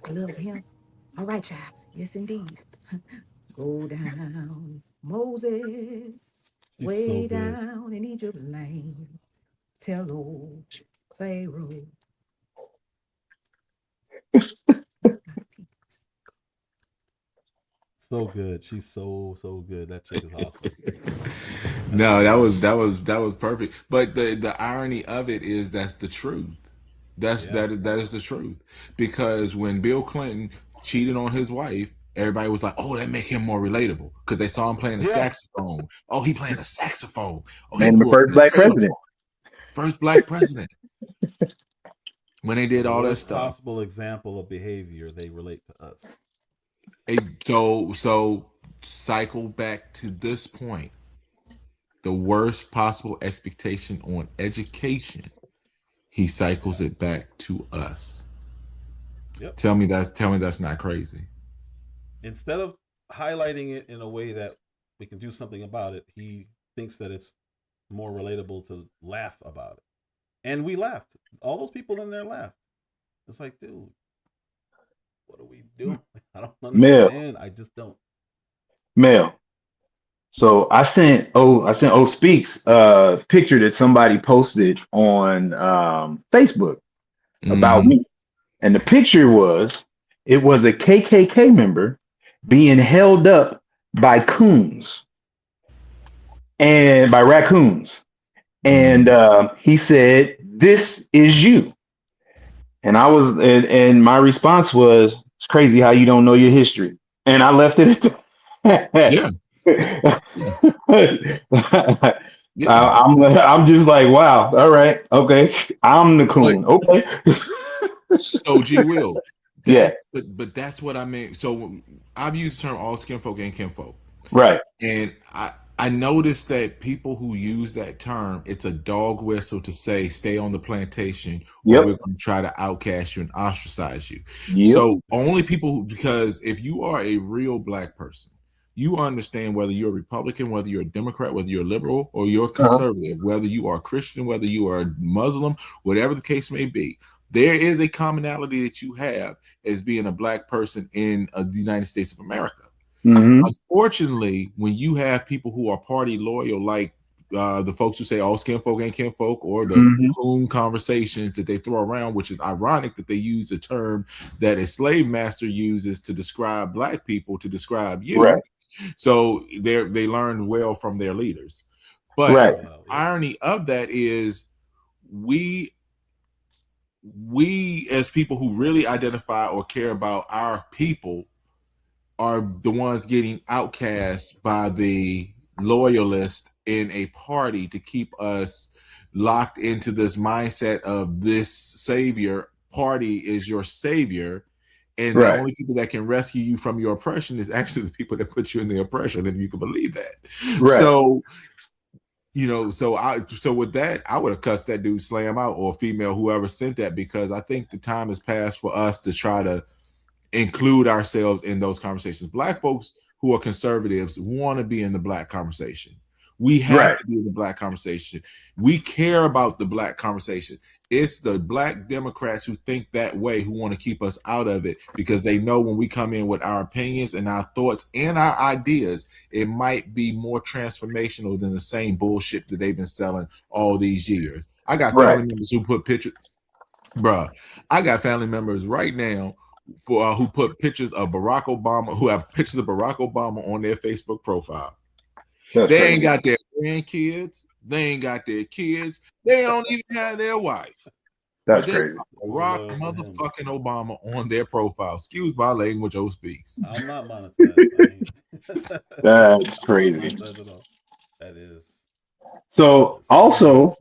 I love him. All right, child. Yes, indeed. Go down, Moses. She's way so down in Egypt land. Tell old Pharaoh. So good. She's so good. That chick is awesome. No, that was perfect. But the irony of it is that's the truth. That is the truth. Because when Bill Clinton cheated on his wife, everybody was like, "Oh, that make him more relatable," because they saw him playing a saxophone. Oh, he playing a saxophone. Oh, he the first black president. First black president. When they did all that stuff. Possible example of behavior they relate to us. So cycle back to this point. The worst possible expectation on education. He cycles it back to us. Yep. Tell me that's not crazy. Instead of highlighting it in a way that we can do something about it, he thinks that it's more relatable to laugh about it. And we laughed. All those people in there laughed. It's like, dude, what are we doing? I don't understand. I just don't. Mel. So I sent O Speaks picture that somebody posted on Facebook about me. And the picture was a KKK member being held up by coons and by raccoons. And he said, "This is you." And and my response was, "It's crazy how you don't know your history." And I left it at that. Yeah. I'm just like, wow, all right, okay, I'm the coon, okay. So G Will, yeah, but that's what I mean. So I've used the term all skin folk and kinfolk, right? And I noticed that people who use that term, it's a dog whistle to say stay on the plantation, or we're going to try to outcast you and ostracize you. So only people because if you are a real Black person, you understand whether you're a Republican, whether you're a Democrat, whether you're a liberal or you're a conservative, whether you are a Christian, whether you are a Muslim, whatever the case may be, there is a commonality that you have as being a Black person in the United States of America. Unfortunately, when you have people who are party loyal, like the folks who say all skin folk ain't kinfolk, or the coon conversations that they throw around, which is ironic that they use a term that a slave master uses to describe Black people to describe you. Right. So they learn well from their leaders. But irony of that is we as people who really identify or care about our people are the ones getting outcast by the loyalists in a party to keep us locked into this mindset of this savior party is your savior. And the only people that can rescue you from your oppression is actually the people that put you in the oppression, if you can believe that. So, so with that, I would have cussed that dude slam out, or female, whoever sent that, because I think the time has passed for us to try to include ourselves in those conversations. Black folks who are conservatives want to be in the Black conversation. We have to be in the Black conversation. We care about the Black conversation. It's the Black Democrats who think that way, who want to keep us out of it, because they know when we come in with our opinions and our thoughts and our ideas, it might be more transformational than the same bullshit that they've been selling all these years. I got family members who put pictures, I got family members right now who put pictures of Barack Obama, who have pictures of Barack Obama on their Facebook profile. They ain't got their grandkids. They ain't got their kids. They don't even have their wife. That's crazy. Barack motherfucking Obama on their profile. Excuse my language, O Speaks. I'm not monetized. That's crazy. That is. So also,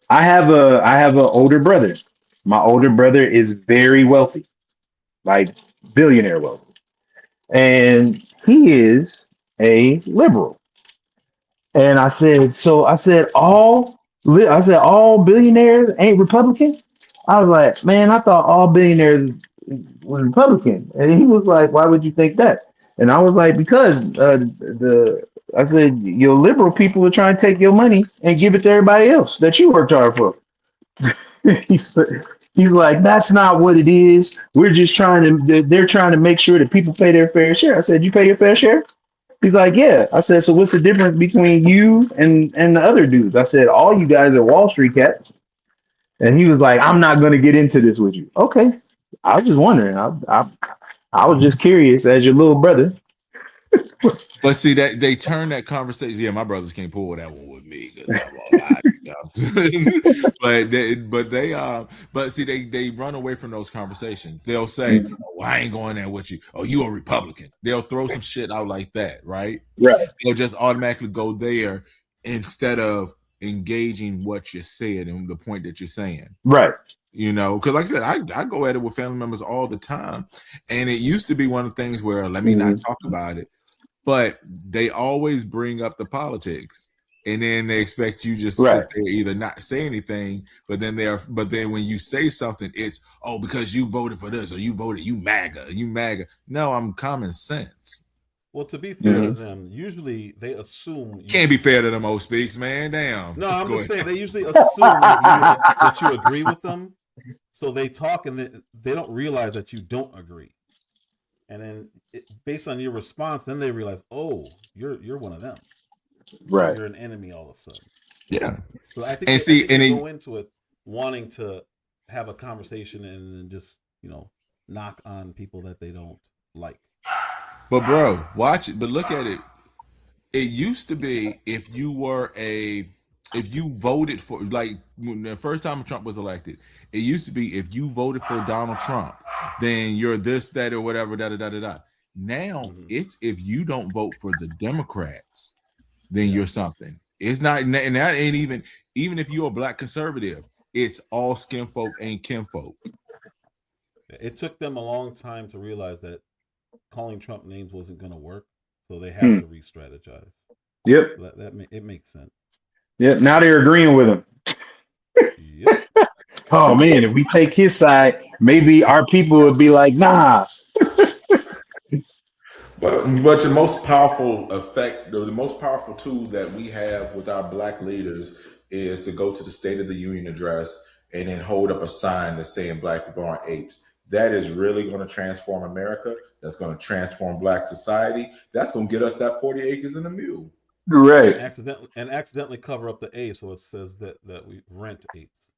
I have an older brother. My older brother is very wealthy, like billionaire wealthy, and he is a liberal. And I said all billionaires ain't Republican. I was like, man, I thought all billionaires were Republican. And he was like, why would you think that? And I was like, because I said your liberal people are trying to take your money and give it to everybody else that you worked hard for. He's like, that's not what it is. We're just they're trying to make sure that people pay their fair share. I said, you pay your fair share? He's like, yeah. I said, so what's the difference between you and the other dudes? I said, all you guys are Wall Street cats. And he was like, I'm not going to get into this with you. Okay. I was just wondering. I was just curious as your little brother. But see that they turn that conversation. Yeah, my brothers can't pull that one with me because I'm all right. But see, they run away from those conversations. They'll say, "Oh, I ain't going there with you. Oh, you a Republican." They'll throw some shit out like that, right? Right. They'll just automatically go there instead of engaging what you said and the point that you're saying. Right. Because like I said, I go at it with family members all the time, and it used to be one of the things where let me not talk about it. But they always bring up the politics, and then they expect you just sit there, either not say anything, but then when you say something, it's because you voted for this or you MAGA. No, I'm common sense. Well, to be fair to them, usually they assume you Can't be fair to them old speaks, man. Damn. No, I'm Go just ahead. saying they usually assume that you agree with them, so they talk and they don't realize that you don't agree, and then based on your response, then they realize, oh, you're one of them, Right? You're an enemy all of a sudden. Yeah. So I think And they go into it wanting to have a conversation and just knock on people that they don't like. But bro, watch it. But look at it. It used to be if you voted for, like when the first time Trump was elected, it used to be if you voted for Donald Trump, then you're this, that, or whatever, da da da da da. Now it's if you don't vote for the Democrats, then you're something. It's not, and that ain't even if you're a black conservative, it's all skin folk and kinfolk. It took them a long time to realize that calling Trump names wasn't going to work, so they had to re-strategize. Yep. It makes sense. Yep. Now they're agreeing with him. Yep. Oh man, if we take his side, maybe our people would be like, nah. But the most powerful the most powerful tool that we have with our black leaders is to go to the State of the Union address and then hold up a sign that's saying black people aren't apes. That is really going to transform America. That's going to transform black society. That's going to get us that 40 acres and a mule. Right. Accidentally cover up the A, so it says that we rent apes.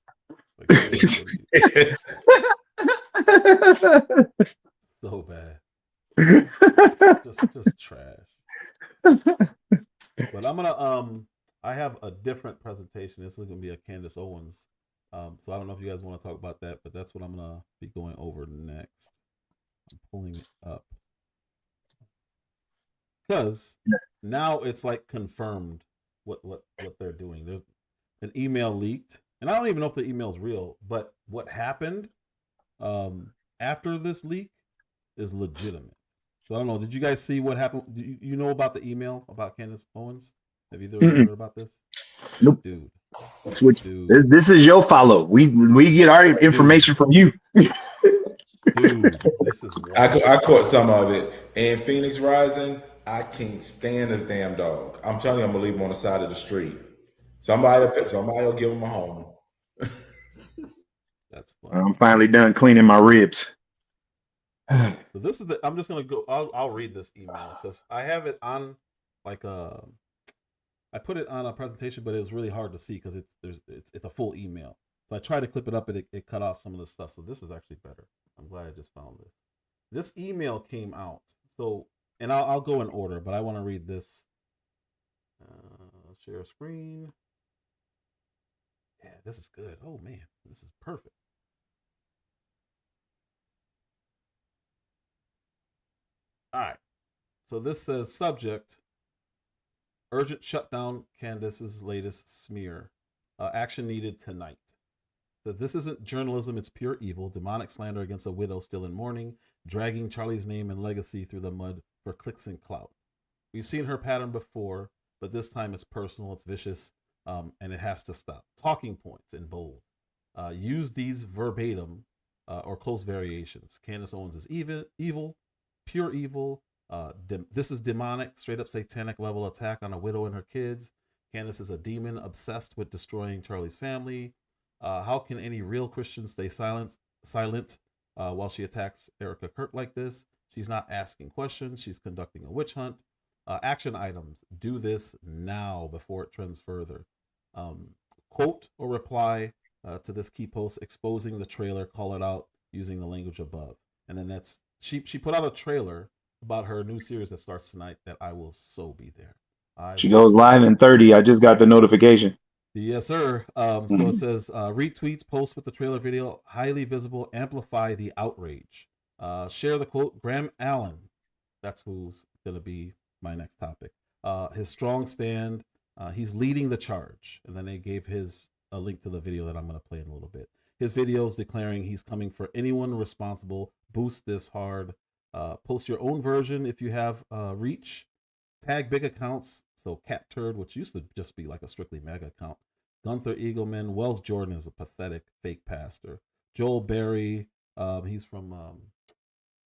So bad. just trash. But I'm gonna I have a different presentation. This is gonna be a Candace Owens. So I don't know if you guys want to talk about that, but that's what I'm gonna be going over next. I'm pulling it up because now it's like confirmed what they're doing. There's an email leaked, and I don't even know if the email is real, but what happened after this leak is legitimate. So I don't know. Did you guys see what happened? Do you know about the email about Candace Owens? Have you heard about this? Nope. Dude. This is your follow. We get our information from you. Dude, this is I caught some of it. And Phoenix Rising, I can't stand this damn dog. I'm telling you, I'm gonna leave him on the side of the street. Somebody will give him a home. That's funny. I'm finally done cleaning my ribs. So this is I'm just gonna go. I'll read this email because I have it on like I put it on a presentation, but it was really hard to see because it's a full email. So I tried to clip it up, and it cut off some of the stuff. So this is actually better. I'm glad I just found this. This email came out. So, and I'll go in order, but I want to read this. Share screen. Yeah, this is good. Oh man, this is perfect. All right. So this says subject: urgent shutdown. Candace's latest smear. Action needed tonight. So this isn't journalism, it's pure evil. Demonic slander against a widow still in mourning, dragging Charlie's name and legacy through the mud for clicks and clout. We've seen her pattern before, but this time it's personal, it's vicious, and it has to stop. Talking points in bold. Use these verbatim or close variations. Candace Owens is evil, pure evil. This is demonic, straight up satanic level attack on a widow and her kids. Candace is a demon obsessed with destroying Charlie's family. How can any real Christian stay silent while she attacks Erika Kirk like this? She's not asking questions. She's conducting a witch hunt. Action items. Do this now before it trends further. Quote or reply to this key post exposing the trailer. Call it out using the language above. And then she put out a trailer about her new series that starts tonight that I will so be there. She goes live in 30. I just got the notification. Yes, sir. So it says retweets, post with the trailer video, highly visible, amplify the outrage. Share the quote. Graham Allen, that's who's going to be my next topic. His strong stand, he's leading the charge. And then they gave a link to the video that I'm going to play in a little bit. His videos declaring he's coming for anyone responsible. Boost this hard. Post your own version if you have reach. Tag big accounts. So Cat Turd, which used to just be like a strictly mega account. Gunther Eagleman. Wells Jordan is a pathetic fake pastor. Joel Berry, he's from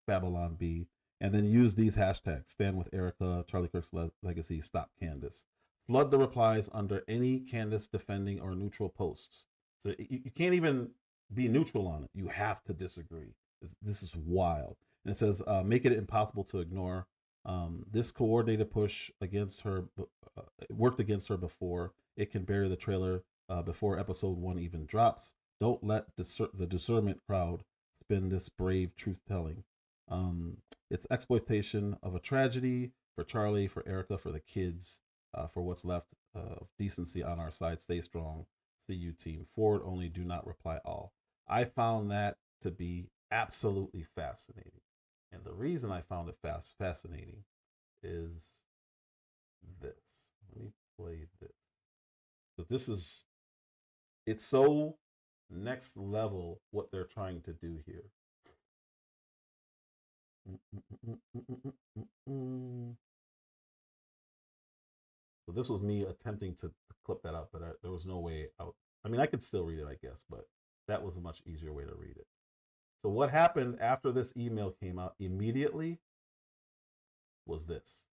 Babylon B. and then use these hashtags: Stand with Erika, Charlie Kirk's legacy, Stop Candace. Flood the replies under any Candace defending or neutral posts. So you can't even be neutral on it. You have to disagree. This is wild. And it says, make it impossible to ignore. This coordinated push against her worked against her before. It can bury the trailer before episode 1 even drops. Don't let the discernment crowd spin this brave truth-telling. It's exploitation of a tragedy for Charlie, for Erika, for the kids, for what's left of decency on our side. Stay strong. See you, team. Forward only, do not reply all. I found that to be absolutely fascinating. And the reason I found it fascinating is this. Let me play this. But it's so next level what they're trying to do here. So this was me attempting to clip that up, but there was no way out. I mean, I could still read it, I guess, but that was a much easier way to read it. So what happened after this email came out immediately was this.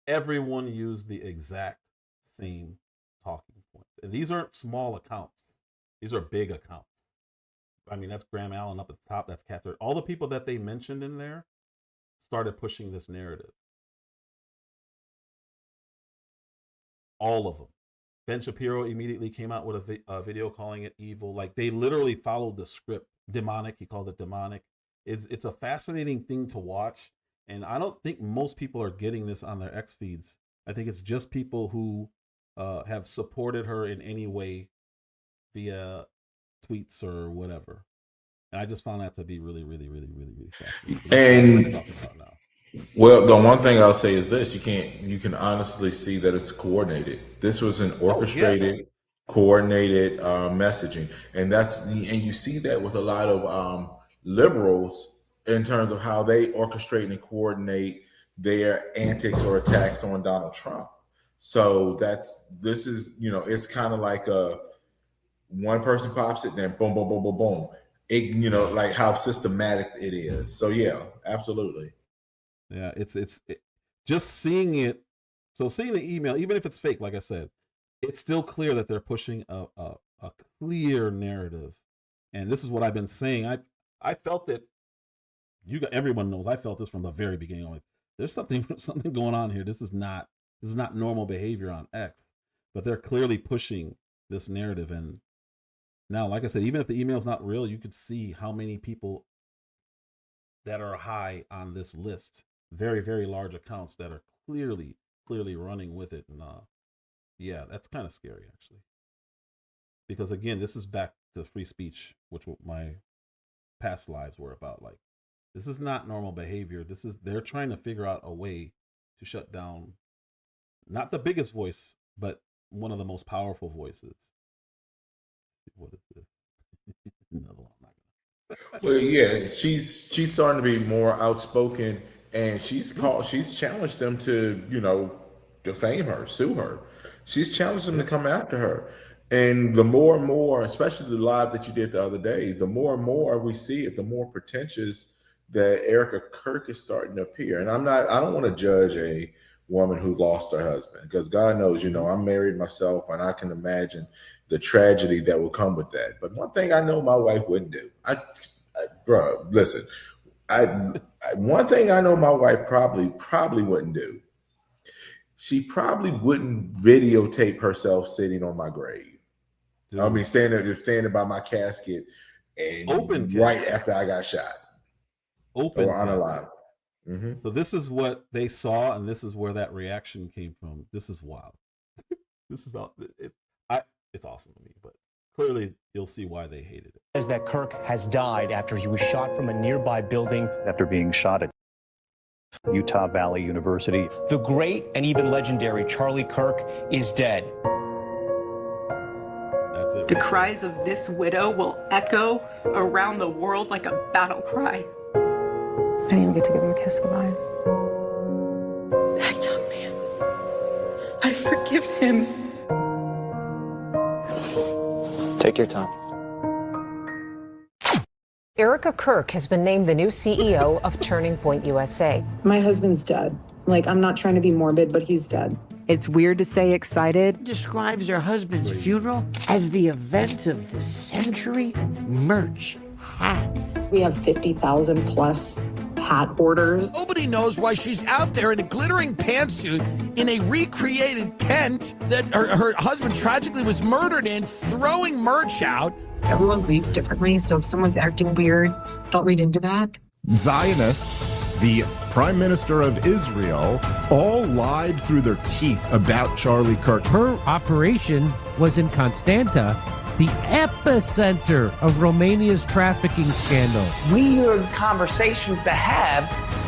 Everyone used the exact same talking points. And these aren't small accounts. These are big accounts. I mean, that's Graham Allen up at the top. That's Catherine. All the people that they mentioned in there started pushing this narrative. All of them. Ben Shapiro immediately came out with a video calling it evil. Like, they literally followed the script. Demonic, he called it demonic. It's a fascinating thing to watch. And I don't think most people are getting this on their X feeds. I think it's just people who have supported her in any way via tweets or whatever. And I just found that to be really, really, really, really, really fascinating. And well, the one thing I'll say is this: you can honestly see that it's coordinated. This was an orchestrated, coordinated messaging, and you see that with a lot of liberals in terms of how they orchestrate and coordinate their antics or attacks on Donald Trump. So this is it's kind of like one person pops it, then boom, boom, boom, boom, boom. It like how systematic it is. So yeah, absolutely. Yeah, it's just seeing it. So seeing the email, even if it's fake, like I said, it's still clear that they're pushing a clear narrative. And this is what I've been saying. I felt it. Everyone knows I felt this from the very beginning. I'm like, there's something going on here. This is not normal behavior on X. But they're clearly pushing this narrative. And now, like I said, even if the email is not real, you could see how many people that are high on this list. Very, very large accounts that are clearly running with it. And yeah, that's kind of scary, actually. Because again, this is back to free speech, which my past lives were about. Like, this is not normal behavior. They're trying to figure out a way to shut down, not the biggest voice, but one of the most powerful voices. What is this? Another one. Well, yeah, she's starting to be more outspoken, and she's challenged them to defame her, sue her. She's challenged them to come after her. And the more and more, especially the live that you did the other day, the more and more we see it, the more pretentious that Erika Kirk is starting to appear. And I don't want to judge a woman who lost her husband, because God knows, I'm married myself, and I can imagine the tragedy that will come with that. But one thing I know my wife wouldn't do. Bro, listen. One thing I know my wife probably wouldn't do. She probably wouldn't videotape herself sitting on my grave. Dude. I mean, standing by my casket and right after I got shot. Open or unalive. Mm-hmm. So this is what they saw, and this is where that reaction came from. This is wild. This is it's awesome to me, but clearly you'll see why they hated it. Says that Kirk has died after he was shot from a nearby building after being shot at Utah Valley University. The great and even legendary Charlie Kirk is dead. That's it. The cries of this widow will echo around the world like a battle cry. I didn't even get to give him a kiss goodbye. That young man, I forgive him. Take your time. Erika Kirk has been named the new CEO of Turning Point USA. My husband's dead. Like, I'm not trying to be morbid, but he's dead. It's weird to say excited. Describes her husband's funeral as the event of the century. Merch, hats. We have 50,000 plus hat orders. Nobody knows why she's out there in a glittering pantsuit in a recreated tent that her husband tragically was murdered in, throwing merch out. Everyone grieves differently, so if someone's acting weird, don't read into that. Zionists, the Prime Minister of Israel, all lied through their teeth about Charlie Kirk. Her operation was in Constanta, the epicenter of Romania's trafficking scandal. We are conversations to have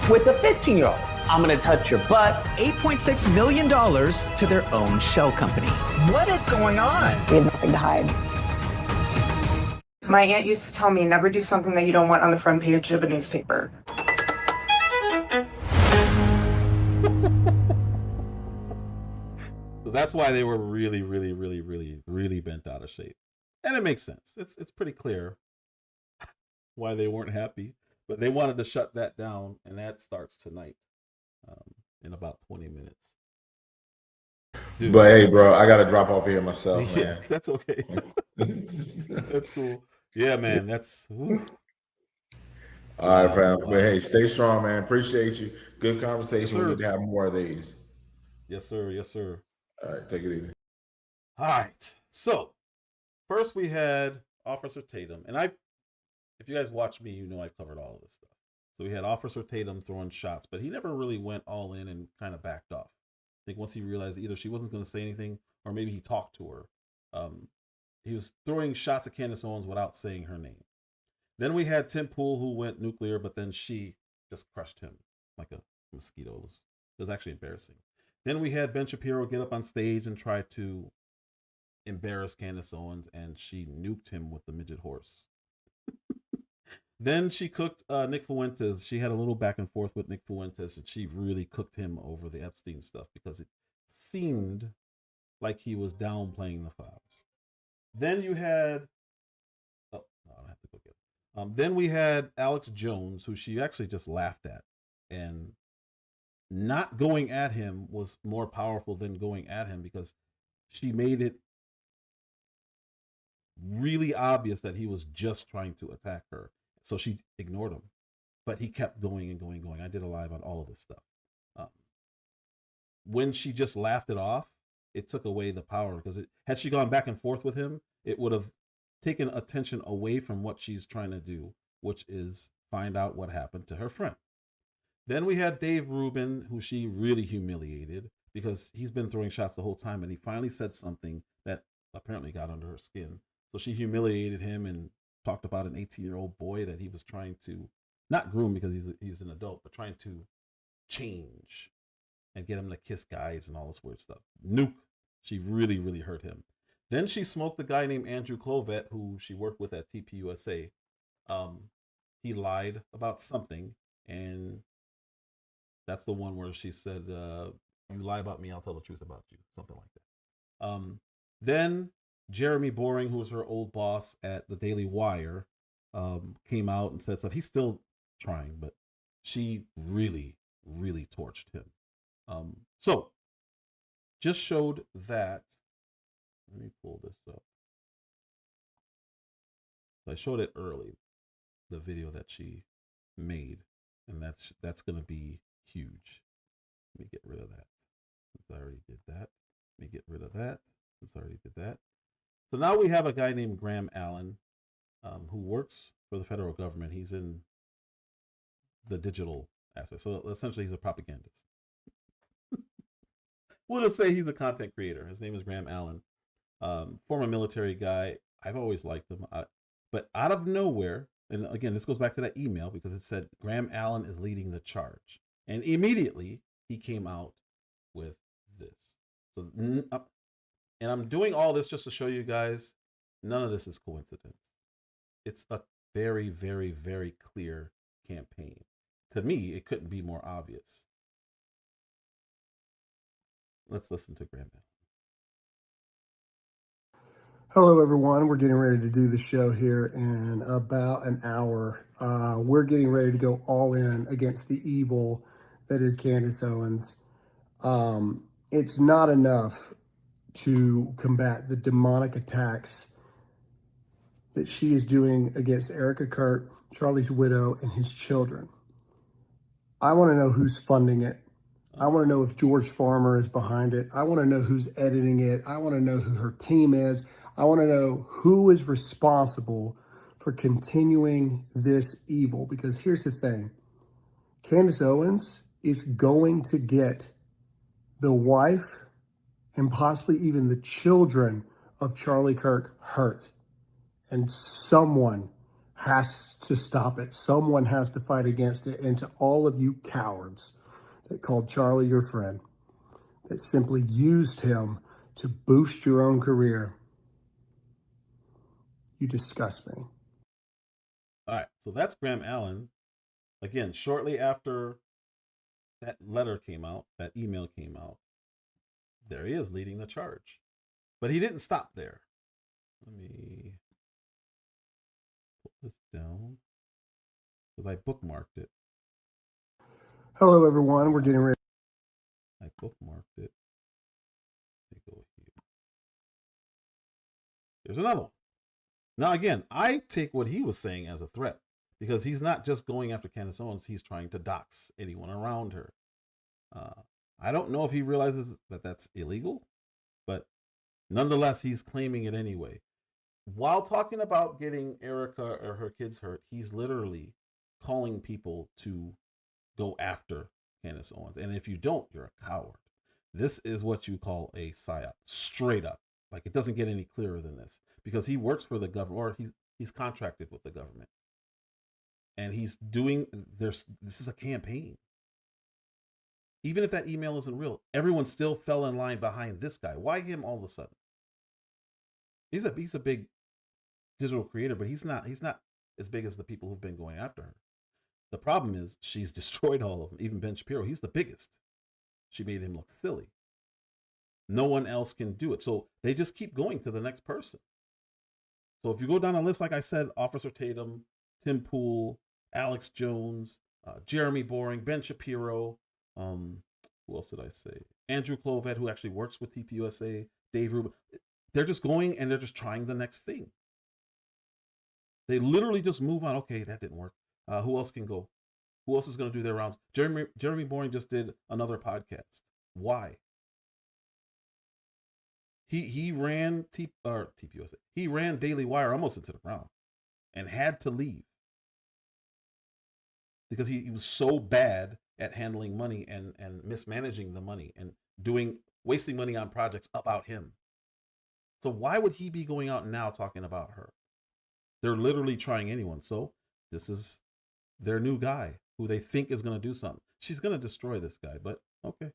with a 15-year-old. I'm going to touch your butt. $8.6 million to their own shell company. What is going on? We have nothing to hide. My aunt used to tell me, never do something that you don't want on the front page of a newspaper. So that's why they were really, really, really, really, really bent out of shape. And it makes sense. It's pretty clear why they weren't happy. But they wanted to shut that down, and that starts tonight in about 20 minutes. Dude. But hey, bro, I got to drop off here myself, man. That's okay. That's cool. Yeah, man. That's. Ooh. All right, fam. But hey, stay strong, man. Appreciate you. Good conversation. Yes, we need to have more of these. Yes, sir. Yes, sir. All right, take it easy. All right. So, first we had Officer Tatum, and if you guys watch me, you know I've covered all of this stuff. So we had Officer Tatum throwing shots, but he never really went all in and kind of backed off. I think once he realized either she wasn't going to say anything, or maybe he talked to her. He was throwing shots at Candace Owens without saying her name. Then we had Tim Pool, who went nuclear, but then she just crushed him like a mosquito. It was actually embarrassing. Then we had Ben Shapiro get up on stage and try to embarrass Candace Owens, and she nuked him with the midget horse. Then she cooked Nick Fuentes. She had a little back and forth with Nick Fuentes, and she really cooked him over the Epstein stuff because it seemed like he was downplaying the files. Then you had, oh, no, I don't have to go get it. Then we had Alex Jones, who she actually just laughed at, and not going at him was more powerful than going at him because she made it really obvious that he was just trying to attack her. So she ignored him, but he kept going and going and going. I did a live on all of this stuff. When she just laughed it off, it took away the power because had she gone back and forth with him, it would have taken attention away from what she's trying to do, which is find out what happened to her friend. Then we had Dave Rubin, who she really humiliated because he's been throwing shots the whole time, and he finally said something that apparently got under her skin. So she humiliated him and talked about an 18-year-old boy that he was trying to not groom because he's an adult, but trying to change and get him to kiss guys and all this weird stuff. Nuke. She really, really hurt him. Then she smoked the guy named Andrew Clovet, who she worked with at TPUSA. He lied about something, and that's the one where she said, you lie about me, I'll tell the truth about you. Something like that. Then Jeremy Boring, who was her old boss at the Daily Wire, came out and said stuff. He's still trying, but she really, really torched him. So just showed that. Let me pull this up. So I showed it early, the video that she made, and that's going to be huge. Let me get rid of that. Since I already did that. Let me get rid of that. Since I already did that. So now we have a guy named Graham Allen, who works for the federal government. He's in the digital aspect. So essentially, he's a propagandist. We'll just say he's a content creator. His name is Graham Allen. Former military guy. I've always liked him. But out of nowhere, and again, this goes back to that email because it said Graham Allen is leading the charge. And immediately, he came out with this. So, and I'm doing all this just to show you guys, none of this is coincidence. It's a very, very, very clear campaign. To me, it couldn't be more obvious. Let's listen to Graham. Hello, everyone. We're getting ready to do the show here in about an hour. We're getting ready to go all in against the evil that is Candace Owens. It's not enough to combat the demonic attacks that she is doing against Erika, Kirk, Charlie's widow, and his children. I want to know who's funding it. I want to know if George Farmer is behind it. I want to know who's editing it. I want to know who her team is. I want to know who is responsible for continuing this evil. Because here's the thing. Candace Owens is going to get the wife and possibly even the children of Charlie Kirk hurt. And someone has to stop it. Someone has to fight against it. And to all of you cowards that called Charlie your friend, that simply used him to boost your own career, you disgust me. All right, so that's Graham Allen. Again, shortly after that letter came out, that email came out, there he is leading the charge. But he didn't stop there. Let me put this down because I bookmarked it. Hello, everyone. We're getting ready. I bookmarked it. Let me go here. There's another one. Now, again, I take what he was saying as a threat because he's not just going after Candace Owens. He's trying to dox anyone around her. I don't know if he realizes that that's illegal, but nonetheless, he's claiming it anyway. While talking about getting Erika or her kids hurt, he's literally calling people to go after Candace Owens. And if you don't, you're a coward. This is what you call a psyop, straight up. Like, it doesn't get any clearer than this because he works for the government, or he's contracted with the government. And he's doing, this is a campaign. Even if that email isn't real, everyone still fell in line behind this guy. Why him all of a sudden? He's a big digital creator, but he's not as big as the people who've been going after her. The problem is she's destroyed all of them. Even Ben Shapiro, he's the biggest. She made him look silly. No one else can do it. So they just keep going to the next person. So if you go down a list, like I said, Officer Tatum, Tim Pool, Alex Jones, Jeremy Boring, Ben Shapiro, who else did I say? Andrew Clovet, who actually works with TPUSA, Dave Rubin. They're just going and they're just trying the next thing. They literally just move on. Okay, that didn't work. Who else can go? Who else is going to do their rounds? Jeremy Boring just did another podcast. Why? He ran TPUSA. He ran Daily Wire almost into the ground and had to leave because he was so bad at handling money and mismanaging the money and wasting money on projects about him. So why would he be going out now talking about her? They're literally trying anyone. So this is their new guy who they think is going to do something. She's going to destroy this guy, but okay.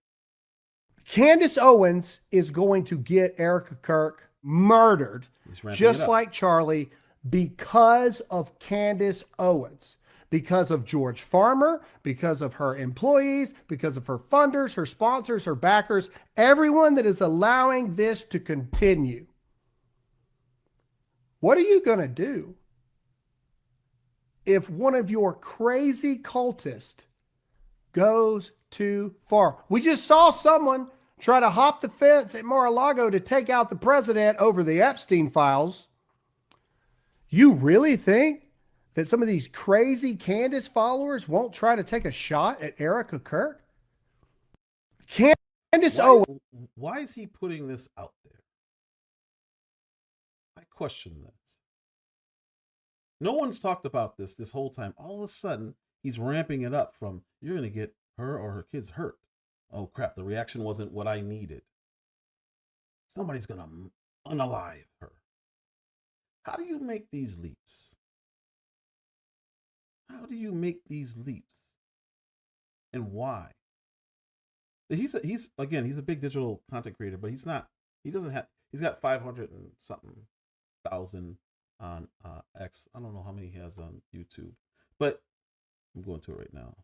Candace Owens is going to get Erika Kirk murdered, just like Charlie, because of Candace Owens, because of George Farmer, because of her employees, because of her funders, her sponsors, her backers, everyone that is allowing this to continue. What are you going to do if one of your crazy cultists goes too far? We just saw someone try to hop the fence at Mar-a-Lago to take out the president over the Epstein files. You really think that some of these crazy Candace followers won't try to take a shot at Erika Kirk? Candace Owens. Why is he putting this out there? I question this. No one's talked about this whole time. All of a sudden, he's ramping it up from, you're going to get her or her kids hurt. Oh, crap. The reaction wasn't what I needed. Somebody's going to unalive her. How do you make these leaps? How do you make these leaps? And why? He's a big digital content creator, but he's got 500 and something thousand on X. I don't know how many he has on YouTube, but I'm going to it right now.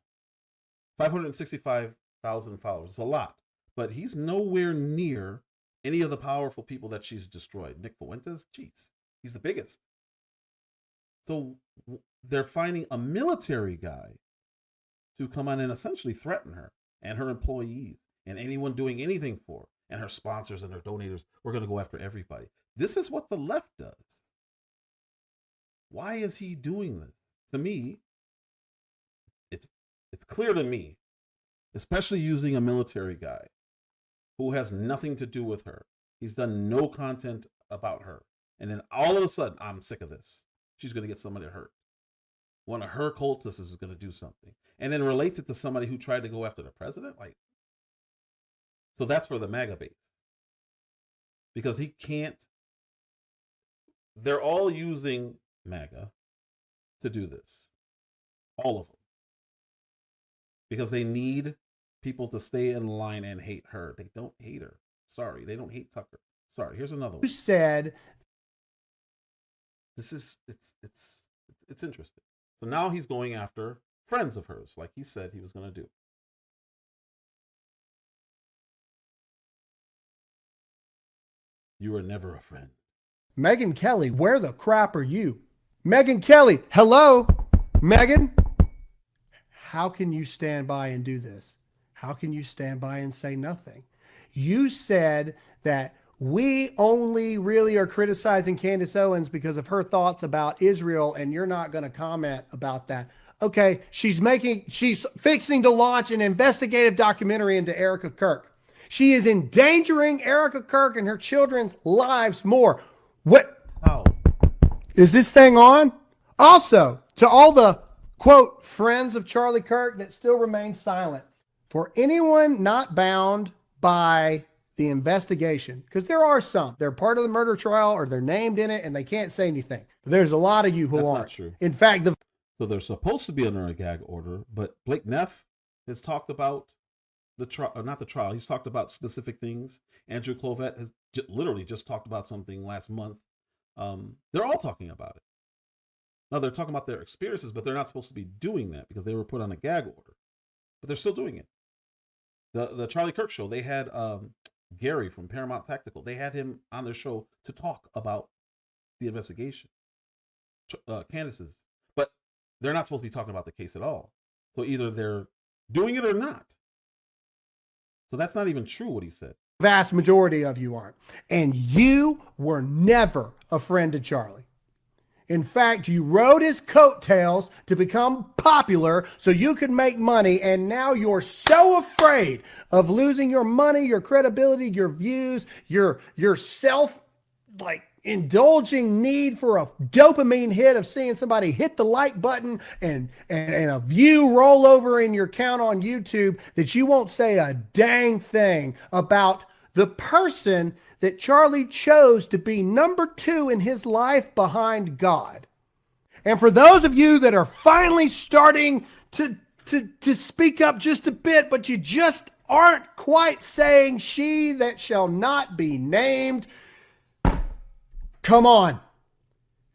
565,000 followers. It's a lot, but he's nowhere near any of the powerful people that she's destroyed. Nick Fuentes, geez, he's the biggest. So they're finding a military guy to come on and essentially threaten her and her employees and anyone doing anything for her and her sponsors and her donators. We're going to go after everybody. This is what the left does. Why is he doing this? To me, it's clear to me, especially using a military guy who has nothing to do with her. He's done no content about her. And then all of a sudden, I'm sick of this. She's going to get somebody hurt. One of her cultists is going to do something. And then relates it to somebody who tried to go after the president. Like, so that's for the MAGA base. Because he can't. They're all using MAGA to do this. All of them. Because they need people to stay in line and hate her. They don't hate her. Sorry, they don't hate Tucker. Sorry, here's another one. You said this is it's interesting. So now he's going after friends of hers, like he said he was going to do. You were never a friend. Megyn Kelly, where the crap are you? Megyn Kelly, hello? Megyn? How can you stand by and do this? How can you stand by and say nothing? You said that we only really are criticizing Candace Owens because of her thoughts about Israel, and you're not going to comment about that. Okay, she's fixing to launch an investigative documentary into Erika Kirk. She is endangering Erika Kirk and her children's lives more. What? How? Is this thing on? Also, to all the, quote, friends of Charlie Kirk that still remain silent, for anyone not bound by the investigation, because there are some, they're part of the murder trial or they're named in it and they can't say anything. But there's a lot of you who That's aren't. not true. In fact, so they're supposed to be under a gag order, but Blake Neff has talked about the trial, not the trial. He's talked about specific things. Andrew Clovett has literally just talked about something last month. They're all talking about it. Now they're talking about their experiences, but they're not supposed to be doing that because they were put on a gag order. But they're still doing it. The Charlie Kirk show, they had Gary from Paramount Tactical. They had him on their show to talk about the investigation. Candace's, but they're not supposed to be talking about the case at all. So either they're doing it or not. So that's not even true what he said. vast majority of you aren't. And you were never a friend to Charlie. In fact, you rode his coattails to become popular so you could make money, and now you're so afraid of losing your money, your credibility, your views, your self, indulging need for a dopamine hit of seeing somebody hit the like button and a view roll over in your account on YouTube that you won't say a dang thing about the person that Charlie chose to be number 2 in his life behind God. And for those of you that are finally starting to speak up just a bit, but you just aren't quite saying she that shall not be named, come on.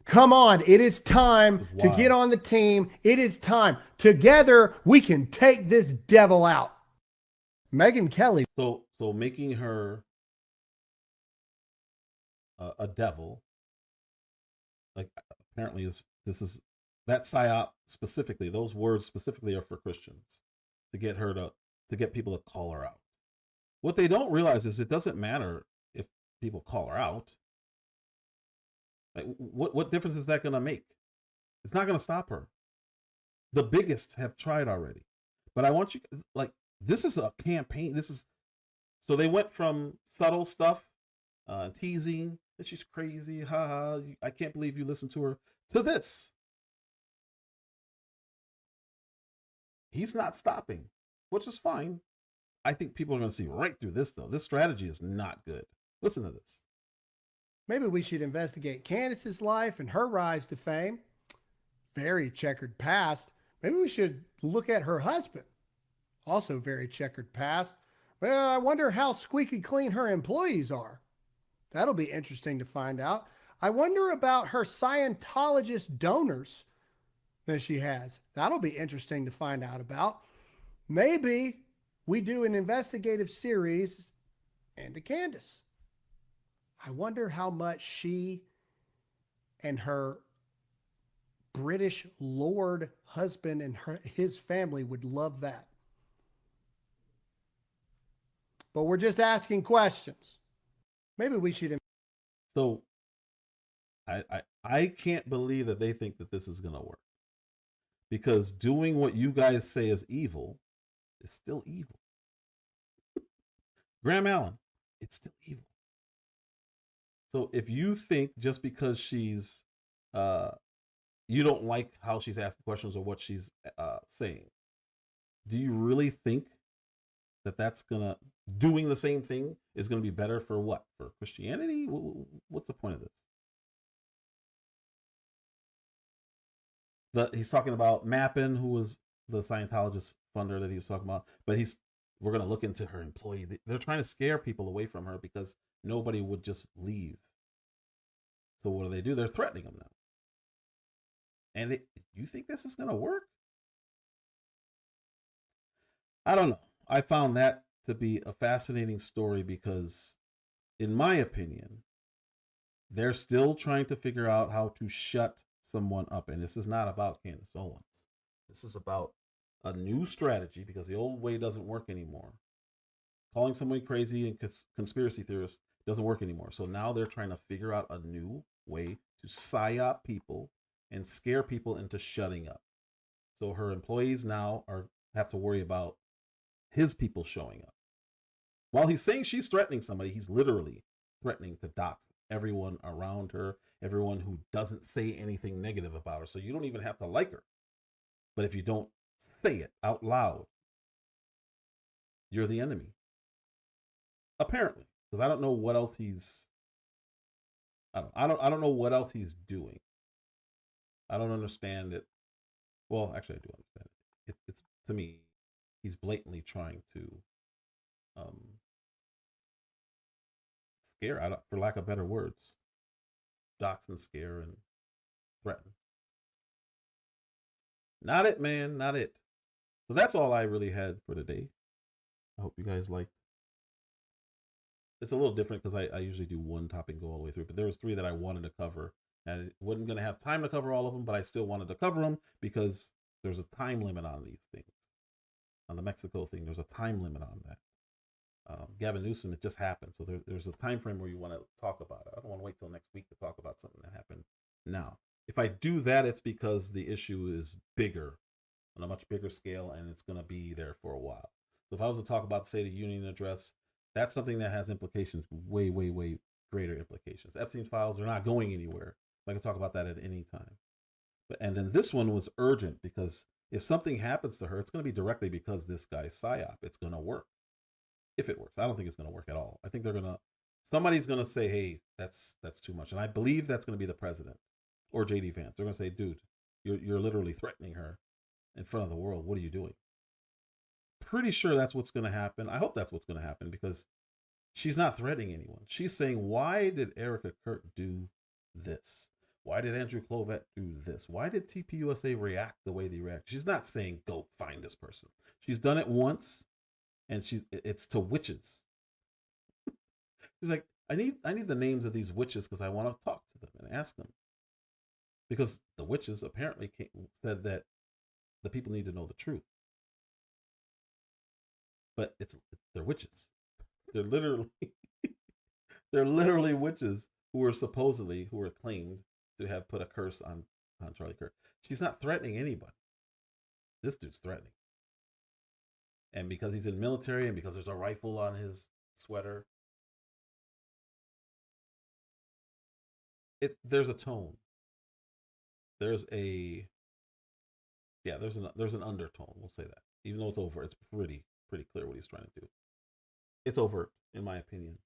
Come on. It is time to get on the team. It is time. Together, we can take this devil out. Megyn Kelly. So making her a devil, apparently this is that psyop specifically. Those words specifically are for Christians to get her to get people to call her out. What they don't realize is it doesn't matter if people call her out. What difference is that going to make? It's not going to stop her. The biggest have tried already. But I want you, this is a campaign. So they went from subtle stuff, teasing, that she's crazy, haha, I can't believe you listened to her, to this. He's not stopping, which is fine. I think people are going to see right through this, though. This strategy is not good. Listen to this. Maybe we should investigate Candace's life and her rise to fame. Very checkered past. Maybe we should look at her husband. Also very checkered past. Well, I wonder how squeaky clean her employees are. That'll be interesting to find out. I wonder about her Scientologist donors that she has. That'll be interesting to find out about. Maybe we do an investigative series into Candace. I wonder how much she and her British lord husband and his family would love that. But we're just asking questions. Maybe we should. So I can't believe that they think that this is going to work. Because doing what you guys say is evil is still evil. Graham Allen, it's still evil. So if you think just because she's, you don't like how she's asking questions or what she's saying, do you really think that that's gonna, doing the same thing is gonna be better for what? For Christianity? What's the point of this? He's talking about Mappin, who was the Scientologist funder that he was talking about, but we're going to look into her employee. They're trying to scare people away from her because nobody would just leave. So what do? They're threatening them now. And you think this is going to work? I don't know. I found that to be a fascinating story because, in my opinion, they're still trying to figure out how to shut someone up. And this is not about Candace Owens. This is about a new strategy because the old way doesn't work anymore. Calling somebody crazy and conspiracy theorists doesn't work anymore. So now they're trying to figure out a new way to psyop people and scare people into shutting up. So her employees now have to worry about his people showing up. While he's saying she's threatening somebody, he's literally threatening to dox everyone around her, everyone who doesn't say anything negative about her. So you don't even have to like her. But if you don't say it out loud, you're the enemy. Apparently, because I don't know what else I don't know what else he's doing. I don't understand it. Well, actually, I do understand it. It's to me, he's blatantly trying to scare, for lack of better words, dox and scare and threaten. Not it, man. Not it. So that's all I really had for today. I hope you guys liked. It's a little different because I usually do one topic and go all the way through, but there was 3 that I wanted to cover, and I wasn't going to have time to cover all of them, but I still wanted to cover them because there's a time limit on these things. On the Mexico thing, there's a time limit on that. Gavin Newsom, it just happened, so there's a time frame where you want to talk about it. I don't want to wait till next week to talk about something that happened now. If I do that, it's because the issue is bigger, on a much bigger scale, and it's going to be there for a while. So if I was to talk about the State of the Union address, that's something that has implications, way, way, way greater implications. Epstein's files are not going anywhere. I can talk about that at any time. And then this one was urgent because if something happens to her, it's going to be directly because this guy's psyop. It's going to work. If it works. I don't think it's going to work at all. I think somebody's going to say, hey, that's too much. And I believe that's going to be the president or JD Vance. They're going to say, dude, you're literally threatening her in front of the world. What are you doing? Pretty sure that's what's going to happen. I hope that's what's going to happen because she's not threatening anyone. She's saying, why did Erika Kirk do this? Why did Andrew Clovet do this? Why did TPUSA react the way they react? She's not saying, go find this person. She's done it once, and it's to witches. She's like, I need the names of these witches because I want to talk to them and ask them. Because the witches apparently said that the people need to know the truth. But they're witches. They're literally witches who are claimed to have put a curse on Charlie Kirk. She's not threatening anybody. This dude's threatening. And because he's in military and because there's a rifle on his sweater, there's a tone. There's an undertone. We'll say that. Even though it's over, it's pretty clear what he's trying to do. It's overt, in my opinion.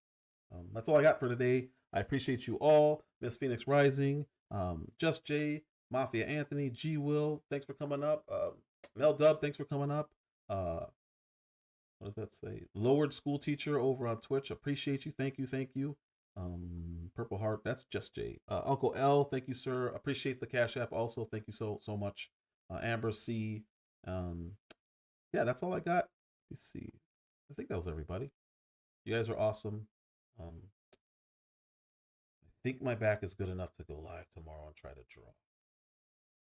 That's all I got for today. I appreciate you all. Miss Phoenix Rising, Just Jay, Mafia Anthony, G Will, thanks for coming up. Mel Dub, thanks for coming up. What does that say? Lowered School Teacher over on Twitch. Appreciate you. Thank you. Purple Heart, that's Just Jay. Uncle L, thank you, sir. Appreciate the Cash App also. Thank you so much. Amber C. Yeah, that's all I got. Let's see. I think that was everybody. You guys are awesome. think my back is good enough to go live tomorrow and try to draw.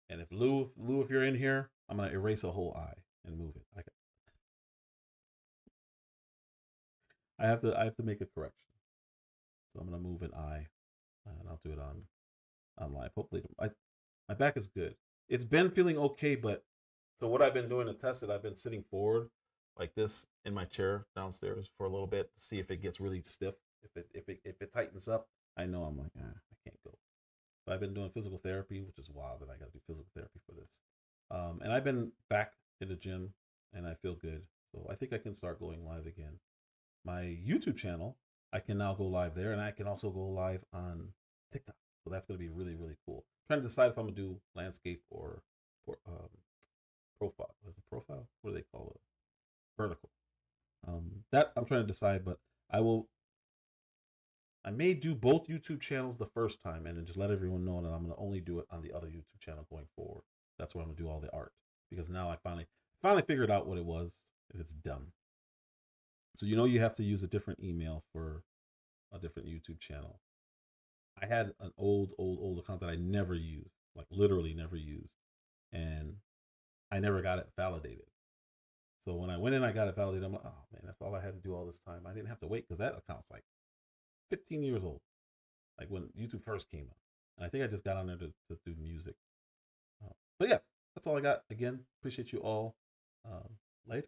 And if Lou, if you're in here, I'm gonna erase a whole eye and move it. I have to make a correction. So I'm gonna move an eye, and I'll do it on live. Hopefully, my back is good. It's been feeling okay, but so what I've been doing to test it, I've been sitting forward like this in my chair downstairs for a little bit to see if it gets really stiff. If it tightens up, I know I'm like, I can't go. But I've been doing physical therapy, which is wild that I got to do physical therapy for this. And I've been back in the gym, and I feel good. So I think I can start going live again. My YouTube channel, I can now go live there, and I can also go live on TikTok. So that's going to be really, really cool. I'm trying to decide if I'm going to do landscape or profile. Is it profile? What do they call it? Vertical. That I'm trying to decide, but I may do both YouTube channels the first time and then just let everyone know that I'm going to only do it on the other YouTube channel going forward. That's where I'm going to do all the art, because now I finally figured out what it was. It's dumb. So you have to use a different email for a different YouTube channel. I had an old account that I never used, like literally never used, and I never got it validated. So when I went in, I got it validated. I'm like, oh man, that's all I had to do all this time. I didn't have to wait, because that account's like 15 years old, like when YouTube first came out. And I think I just got on there to do music. But yeah, that's all I got. Again, appreciate you all. Later.